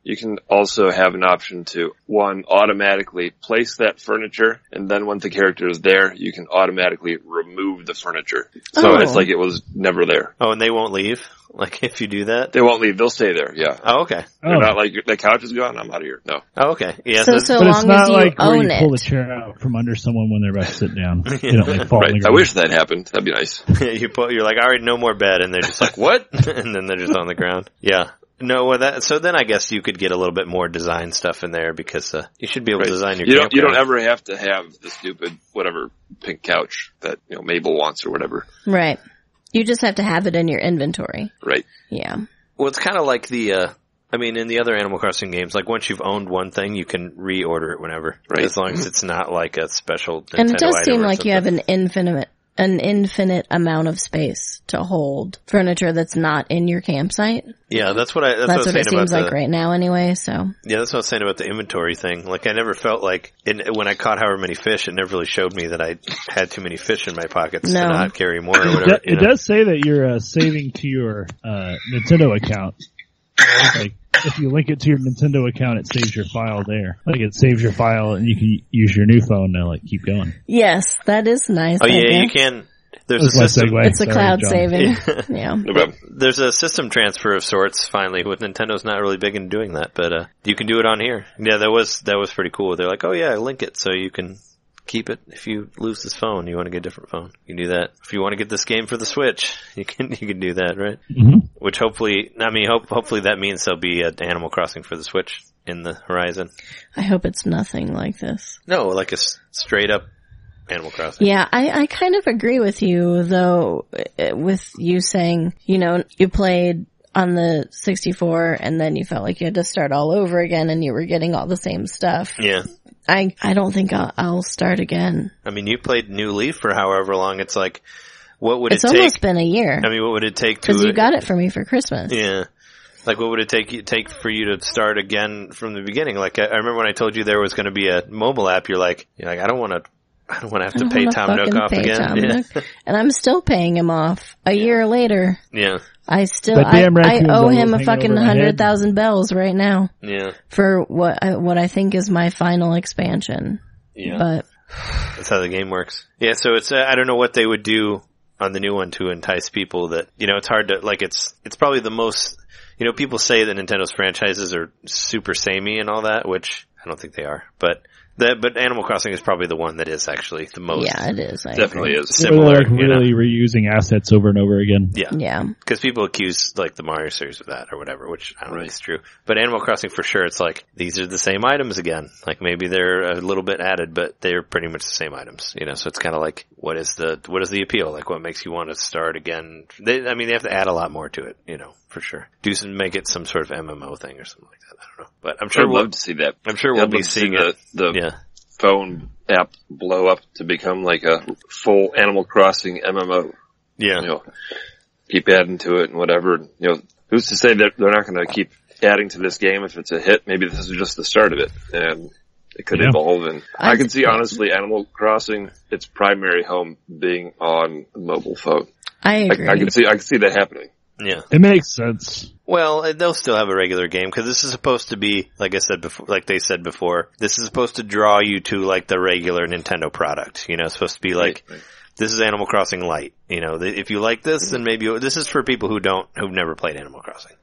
you can also have an option to, one, automatically place that furniture, and then when the character is there, you can automatically remove the furniture. So it's like it was never there. Oh, and they won't leave? Like, if you do that? They won't leave. They'll stay there, yeah. Oh, okay. They're not like, the couch is gone, I'm out of here. No. Oh, okay. Yeah. So but long it's not as you like own where you it. pull the chair out from under someone when they're about to sit down. They don't like fall on the Right. I ground. wish that happened. That'd be nice. You're like, all right, no more bed, and they're just like, what? And then they're just on the ground. Yeah. No, so then I guess you could get a little bit more design stuff in there because you should be able to design your campground. You don't ever have to have the stupid whatever pink couch that Mabel wants or whatever. Right. You just have to have it in your inventory. Right. Yeah. Well, it's kind of like in the other Animal Crossing games, like once you've owned one thing, you can reorder it whenever. Right. As long as it's not like a special Nintendo item. And it does seem like something. you have an infinite amount of space to hold furniture that's not in your campsite. Yeah, that's what it seems like right now anyway, so. Yeah, that's what I was saying about the inventory thing. Like, I never felt like, when I caught however many fish, it never really showed me that I had too many fish in my pockets to not carry more or whatever. It does say that you're saving to your Nintendo account. Like, if you link it to your Nintendo account, it saves your file there. Like, it saves your file and you can use your new phone to, like, keep going. Yes, that is nice. Oh, yeah, you can. There's a system. It's a cloud saving. Yeah. There's a system transfer of sorts, finally, with Nintendo's not really big in doing that, but you can do it on here. Yeah, that was pretty cool. They're like, oh yeah, link it so you can keep it. If you lose this phone, you want to get a different phone. You can do that. If you want to get this game for the Switch, you can do that, right? Mm-hmm. Which hopefully that means there'll be an Animal Crossing for the Switch in the horizon. I hope it's nothing like this. No, like a straight up Animal Crossing. Yeah, I kind of agree with you, though, with you saying, you played on the 64 and then you felt like you had to start all over again and you were getting all the same stuff. Yeah. I don't think I'll start again. I mean, you played New Leaf for however long. It's like, what would it take? It's almost been a year. I mean, what would it take to... Because you got it for me for Christmas. Yeah. Like, what would it take for you to start again from the beginning? Like, I remember when I told you there was going to be a mobile app, you're like, I don't want to have to pay Tom Nook off again. Nook. And I'm still paying him off a year later. Yeah. I owe him a fucking 100,000 bells right now. Yeah. For what I think is my final expansion. Yeah. But that's how the game works. Yeah. So it's, I don't know what they would do on the new one to entice people that, it's hard to, like, it's probably the most, people say that Nintendo's franchises are super samey and all that, which I don't think they are, but Animal Crossing is probably the one that is actually the most. Yeah, it is. Definitely is. Similar. Like really reusing assets over and over again. Yeah. Yeah. Because people accuse like the Mario series of that or whatever, which I don't think is true. But Animal Crossing for sure, it's like, these are the same items again. Like maybe they're a little bit added, but they're pretty much the same items, so it's kind of like, what is the appeal? Like what makes you want to start again? They have to add a lot more to it, for sure. Make it some sort of MMO thing or something like that. I don't know. But I'm sure I'd love to see that. I'm sure we'll be seeing the phone app blow up to become like a full Animal Crossing MMO. Yeah. Keep adding to it and whatever. Who's to say that they're not going to keep adding to this game if it's a hit? Maybe this is just the start of it and it could evolve. And I can see honestly Animal Crossing, its primary home being on a mobile phone. I agree. I can see that happening. Yeah. It makes sense. Well, they'll still have a regular game because this is supposed to be, like they said before, this is supposed to draw you to like the regular Nintendo product. It's supposed to be like, this is Animal Crossing Lite. If you like this, then maybe this is for people who've never played Animal Crossing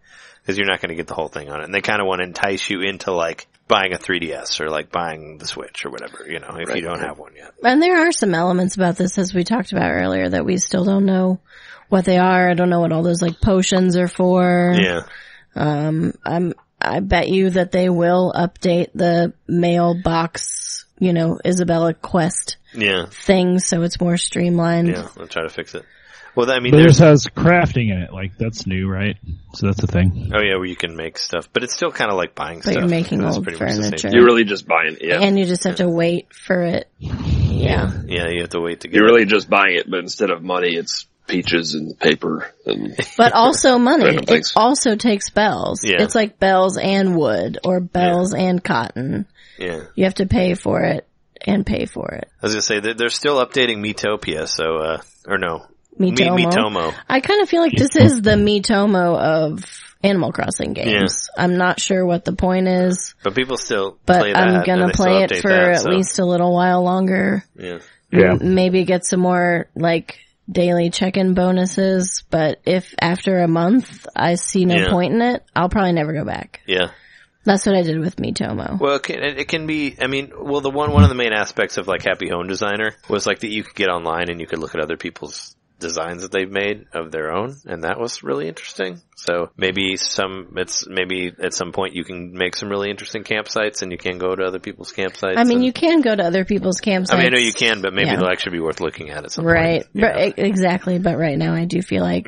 because you're not going to get the whole thing on it. And they kind of want to entice you into like buying a 3DS or like buying the Switch or whatever, if you don't have one yet. And there are some elements about this, as we talked about earlier, that we still don't know what they are. I don't know what all those like potions are for. Yeah. I bet you that they will update the mailbox, Isabella quest thing so it's more streamlined. Yeah, I'll try to fix it. Well, but this has crafting in it. Like, that's new, right? So that's a thing. Oh, yeah, where you can make stuff. But it's still kind of like buying stuff. But you're making old furniture. You're really just buying it, yeah. And you just have to wait for it. Yeah. Yeah, you have to wait to get You're really just buying it, but instead of money, it's peaches and paper and but also money. It also takes bells. Yeah. It's like bells and wood or bells and cotton. Yeah. You have to pay for it and pay for it. I was going to say they're still updating Miitopia, so or no. Miitomo. I kind of feel like this is the Miitomo of Animal Crossing games. Yeah. I'm not sure what the point is. But people still play that. But I'm going to play it for at least a little while longer. Yeah. Maybe get some more like daily check-in bonuses, but if after a month I see no point in it, I'll probably never go back. Yeah. That's what I did with Miitomo. Well, it can be, one of the main aspects of like Happy Home Designer was like that you could get online and you could look at other people's designs that they've made of their own, and that was really interesting. So maybe at some point you can make some really interesting campsites and you can go to other people's campsites. You can go to other people's campsites. I know you can, but maybe they'll actually be worth looking at some point. Right. Exactly. But right now I do feel like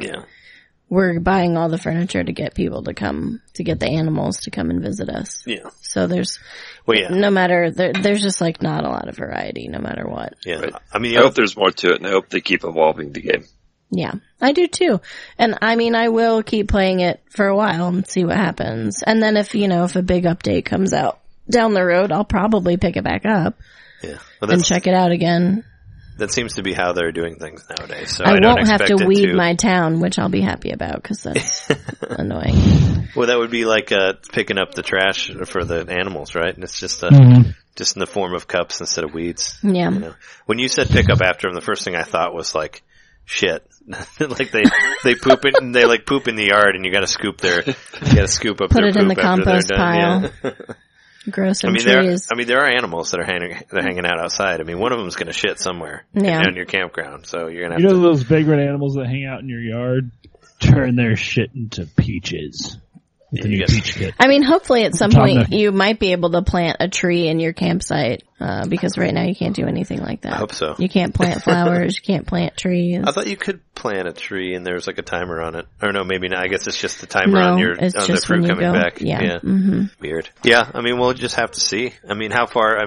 we're buying all the furniture to get people to come, to get the animals to come and visit us. Yeah. So there's, there's just like not a lot of variety no matter what. Yeah. Right. I hope there's more to it and I hope they keep evolving the game. Yeah, I do too. And I will keep playing it for a while and see what happens. And then if a big update comes out down the road, I'll probably pick it back up. Yeah. And check it out again. That seems to be how they're doing things nowadays. So I won't have to weed my town, which I'll be happy about because that's annoying. Well, that would be like picking up the trash for the animals, right? And it's just just in the form of cups instead of weeds. Yeah. When you said pick up after them, the first thing I thought was like, shit. Like they poop it and they like poop in the yard and you gotta scoop up Put their it in poop the after compost they're done. pile. Grow some trees. There are animals that are hanging out outside. I mean, one of them's going to shit somewhere on your campground, so you're going to have to... those vagrant animals that hang out in your yard? Turn their shit into peaches. With the new peach kit. I mean, hopefully at some point you might be able to plant a tree in your campsite, because right now you can't do anything like that. I hope so. You can't plant flowers, you can't plant trees. I thought you could plant a tree and there's like a timer on it. Or no, maybe not. I guess it's just the timer on the fruit coming back. Yeah. Mm-hmm. Weird. Yeah, I mean, we'll just have to see. I mean, how far,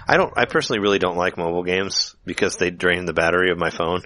I personally really don't like mobile games because they drain the battery of my phone.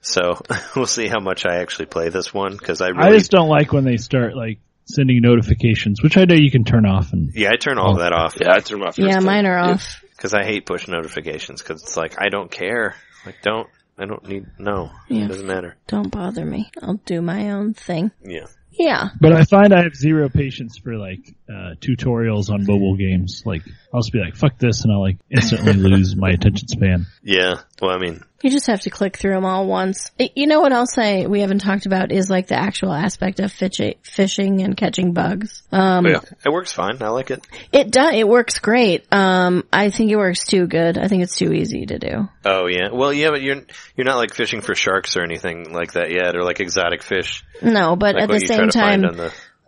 So we'll see how much I actually play this one, because I just don't like when they start like sending notifications, which I know you can turn off. Yeah, I turn all of that off. Yeah, I turn them off. Yeah, mine are off. Because I hate push notifications, because it's like, I don't care. Like, I don't need, no. Yeah. It doesn't matter. Don't bother me. I'll do my own thing. Yeah. Yeah. But I find I have zero patience for like tutorials on mobile games. Like, I'll just be like, fuck this, and I'll like instantly lose my attention span. Yeah. Well, I mean, you just have to click through them all once. You know what else we haven't talked about is like the actual aspect of fishing and catching bugs. Yeah, it works fine. I like it. It works great. I think it works too good. I think it's too easy to do. Oh yeah. Well, yeah, but you're not like fishing for sharks or anything like that yet, or like exotic fish. No, but like at the same time,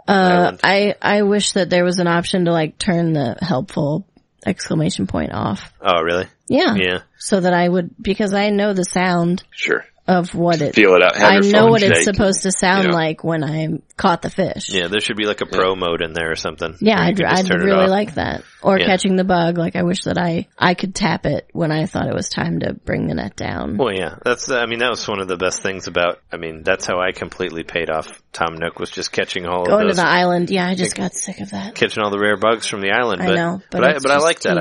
I wish that there was an option to like turn the helpful exclamation point off. Oh, really? Yeah. Yeah. So that I would, because I know the sound. Sure. Of what it, feel it out. I know what it's supposed to sound like when I caught the fish. Yeah, there should be like a pro mode in there or something. Yeah, I'd really like that. Or catching the bug. Like, I wish that I could tap it when I thought it was time to bring the net down. Well, yeah, that was one of the best things about, that's how I completely paid off Tom Nook, was just catching all of those. Going to the island. Yeah, I just got sick of that. Catching all the rare bugs from the island. I know. But I like that.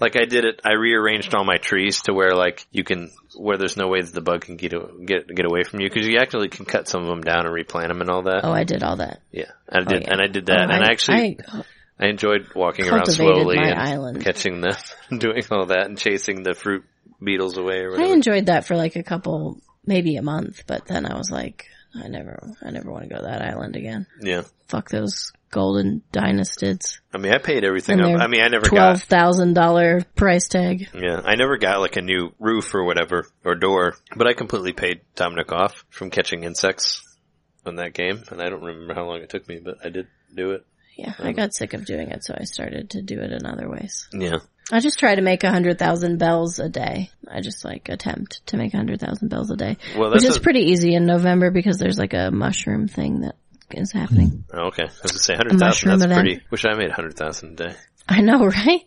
Like I did it, I rearranged all my trees to where like where there's no way that the bug can get away from you, because you actually can cut some of them down and replant them and all that. Oh, I did all that. Yeah, I did that, and I enjoyed walking around slowly and catching them, doing all that, and chasing the fruit beetles away or whatever. I enjoyed that for like a couple, maybe a month, but then I was like, I never want to go to that island again. Yeah. Fuck those golden dynastids. I paid everything up. I never got $12,000 price tag. Yeah, I never got like a new roof or whatever, or door, but I completely paid Tom Nook off from catching insects on that game, and I don't remember how long it took me, but I did do it. Yeah, I got sick of doing it, so I started to do it in other ways. Yeah. I just try to make 100,000 bells a day. I just attempt to make 100,000 bells a day. Well, which is pretty easy in November because there's like a mushroom thing that is happening. Oh, okay. I was going to say 100,000, that's pretty. Wish I made 100,000 a day. I know, right?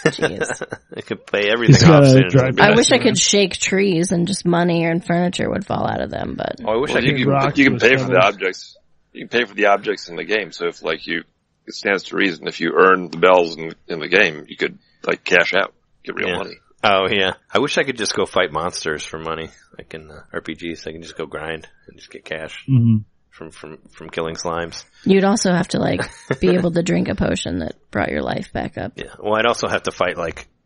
Jeez. I could pay everything off soon. I wish I could shake trees and just money and furniture would fall out of them, but... Oh, I wish I could. You can pay for the objects. You can pay for the objects in the game, so if it stands to reason, if you earn the bells in the game, you could cash out, get real money. Oh yeah, I wish I could just go fight monsters for money, like in RPGs. I can just go grind and just get cash from killing slimes. You'd also have to be able to drink a potion that brought your life back up. Yeah, well, I'd also have to fight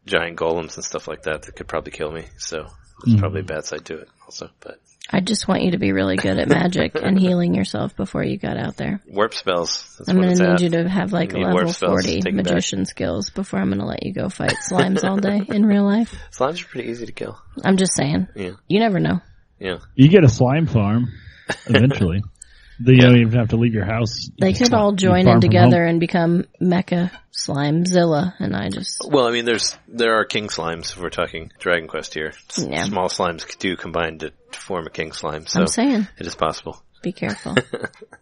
giant golems and stuff like that could probably kill me. So there's probably a bad side to it also, but. I just want you to be really good at magic and healing yourself before you got out there. Warp spells. I'm going to need you to have level 40 magician skills before I'm going to let you go fight slimes all day in real life. Slimes are pretty easy to kill. I'm just saying. Yeah. You never know. Yeah. You get a slime farm eventually. You don't even have to leave your house. They could all join in together and become Mecha Slimezilla, and I just... Well, there are king slimes, if we're talking Dragon Quest here. Yeah. Small slimes do combine to form a king slime, so... I'm saying. It is possible. Be careful. Is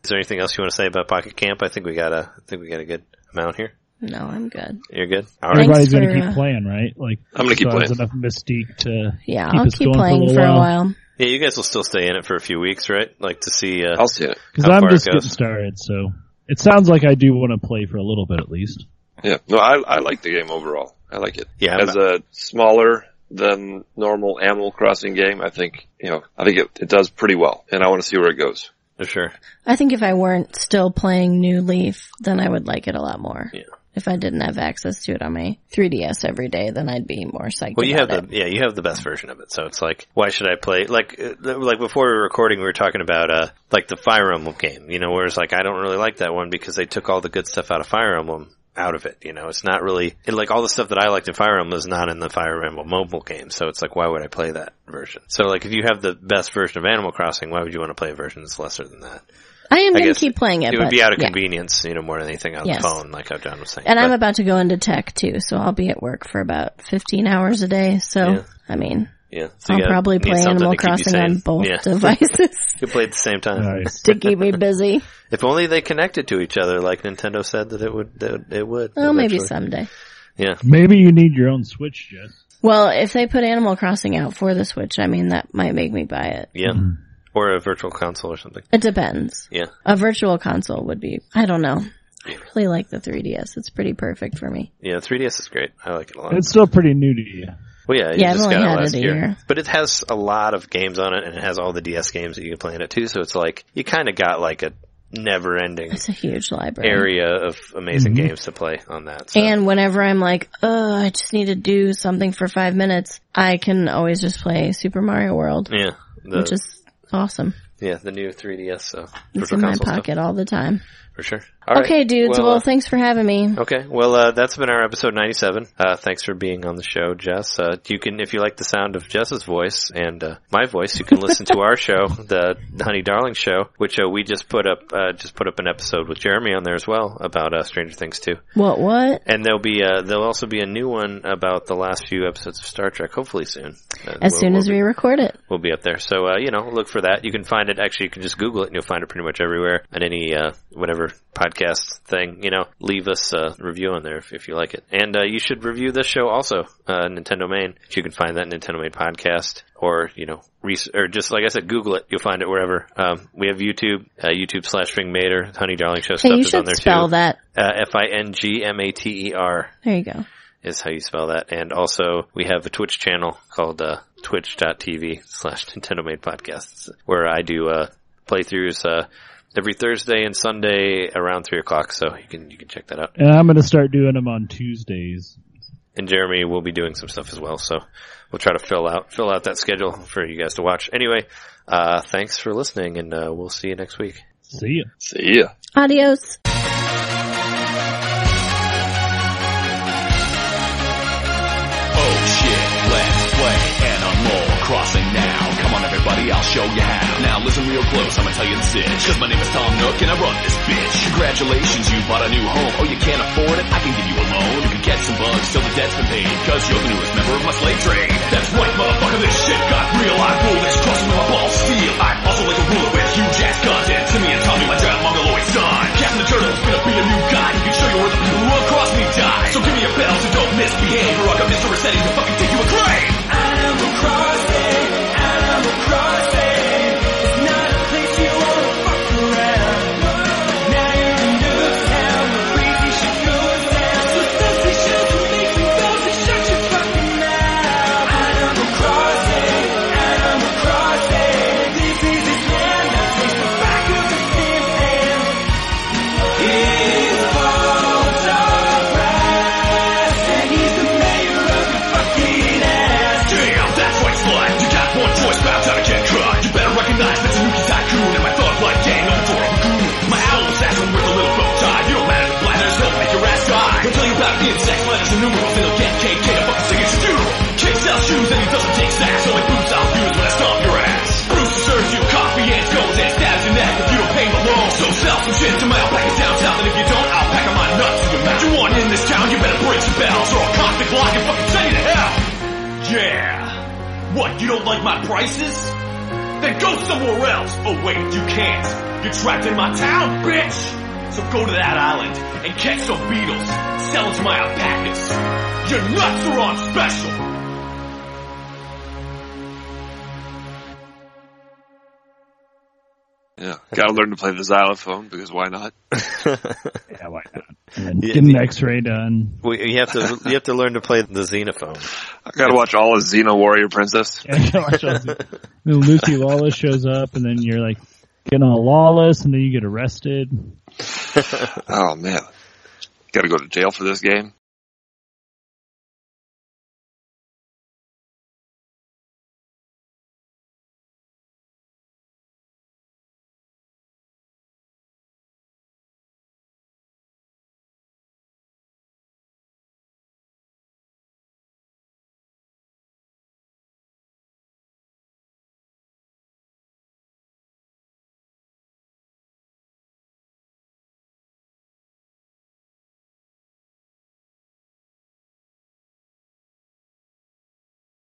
there anything else you want to say about Pocket Camp? I think we got a good amount here. No, I'm good. You're good? All right. Everybody's going to keep playing, right? I'm going to keep playing. There's enough mystique to keep I'll us keep going playing for a while. Yeah, you guys will still stay in it for a few weeks, right? To see, I'll see it. Because I'm just getting started, so it sounds like I do want to play for a little bit at least. Yeah, no, I like the game overall. I like it. Yeah, as a smaller than normal Animal Crossing game, I think it does pretty well, and I want to see where it goes. For sure. I think if I weren't still playing New Leaf, then I would like it a lot more. Yeah. If I didn't have access to it on my 3DS every day, then I'd be more psyched about it. You have the best version of it. So it's why should I play? Like before we were recording, we were talking about, the Fire Emblem game, where it's I don't really like that one because they took all the good stuff out of Fire Emblem. out of it, you know? It's not really, like all the stuff that I liked in Fire Emblem is not in the Fire Emblem mobile game, so it's like, why would I play that version? So like, if you have the best version of Animal Crossing, why would you want to play a version that's lesser than that? I am going to keep playing it. It would be out of convenience, you know, more than anything on the phone, like how John was saying. And I'm about to go into tech too, so I'll be at work for about 15 hours a day. So, I mean, so I'll probably play Animal Crossing on both devices. You can play at the same time. To keep me busy. If only they connected to each other, like Nintendo said that it would. Well, maybe someday. Yeah. Maybe you need your own Switch, Jess. Well, if they put Animal Crossing out for the Switch, I mean, that might make me buy it. Yeah. Or a virtual console or something. It depends. Yeah. A virtual console would be, I don't know. I really like the 3DS. It's pretty perfect for me. Yeah, 3DS is great. I like it a lot. It's still pretty new to you. Well, yeah, you I've just only got it had last it a year. But it has a lot of games on it, and it has all the DS games that you can play in it too, so it's like, you kind of got like a never-ending it's a huge library area of amazing games to play on that. So. And whenever I'm like, I just need to do something for 5 minutes, I can always just play Super Mario World. Yeah. Which is awesome. Yeah, the new 3DS. It's in my pocket all the time. For sure. All right. Okay, dudes. Well, thanks for having me. Okay. Well, that's been our episode 97. Thanks for being on the show, Jess. You can, if you like the sound of Jess's voice and my voice, you can listen to our show, the Honey Darling Show, which we just put up an episode with Jeremy on there as well about Stranger Things 2. What? And there'll also be a new one about the last few episodes of Star Trek, hopefully soon. As soon as we record it. We'll be up there. So, look for that. You can find it, actually, you can just Google it and you'll find it pretty much everywhere on any, whatever podcast thing, leave us a review on there if you like it. And you should review this show also, NintenDomain. You can find that NintenDomain podcast, or or just like I said, Google it. You'll find it wherever. We have YouTube, YouTube/Fingmater, Honey Darling Show stuff is on there too. You should spell that. Fingmater. There you go. Is how you spell that. And also we have a Twitch channel called twitch.tv/NintenDomain podcasts, where I do playthroughs every Thursday and Sunday around 3 o'clock, so you can check that out. And I'm going to start doing them on Tuesdays. And Jeremy will be doing some stuff as well, so we'll try to fill out that schedule for you guys to watch. Anyway, thanks for listening, and we'll see you next week. See ya. See ya. Adios. Oh shit, let's play Animal Crossing now. Come on everybody, I'll show you how. Now listen real close, I'ma tell you the sitch. Cause my name is Tom Nook and I run this bitch. Congratulations, you bought a new home. Oh, you can't afford it? I can give you a loan. You can catch some bugs till the debt's been paid. Cause you're the newest member of my slave trade. That's right, motherfucker, this shit got real. I rule this crossing with my balls steel. I also like a ruler with huge ass content. Timmy and Tommy, my dad, Mongoloid son. Captain the Turtle's gonna be a new guy. He can show you where the people who run across me die. So give me a bell, so don't misbehave, or I'll come Mr. Rossetti to fucking take you a grave. Animal Crossing, Animal Crossing. It's not a place you wanna fuck around. Now you're in Nook Town, the crazy shit goes down. So dusty shit will make you go to shut your fucking mouth. Animal Crossing, Animal Crossing. This is his land, now taste the back of his thin hand. He's bald dog grass, and he's the mayor of your fucking ass. Damn, that's right, slut. You got one choice, bounce out and get cut. You better recognize that's a Nuki tycoon and my thug like gang on the door of a goon. My owl assassin with a little bow tie. You don't matter the bladders, he'll make your ass die. He'll tell you about the insects, letters, and numerals, and he'll get KK to fucking sing his stew. Kick sells shoes and he doesn't take snacks, only boots I'll use when I stomp your ass. Bruce serves you coffee and scones and stabs your neck if you don't pay the loan. So sell some shit to my alpacas down south, and if you don't, I'll pack on my nuts to your mouth. You want in this town, you better break some bells, or I'll cock the Glock and fucking send you to hell. Yeah. What, you don't like my prices? Then go somewhere else. Oh wait, you can't. You're trapped in my town, bitch. So go to that island and catch some beetles. Sell them to my alpacas. Your nuts are on special. Yeah, gotta learn to play the xylophone, because why not? Yeah, why not? And then get an X-ray done. Well, you have to learn to play the xenophone. I gotta watch all of Xena Warrior Princess. Yeah, then Lucy Lawless shows up, and then you're like getting all lawless, and then you get arrested. Oh man, gotta go to jail for this game.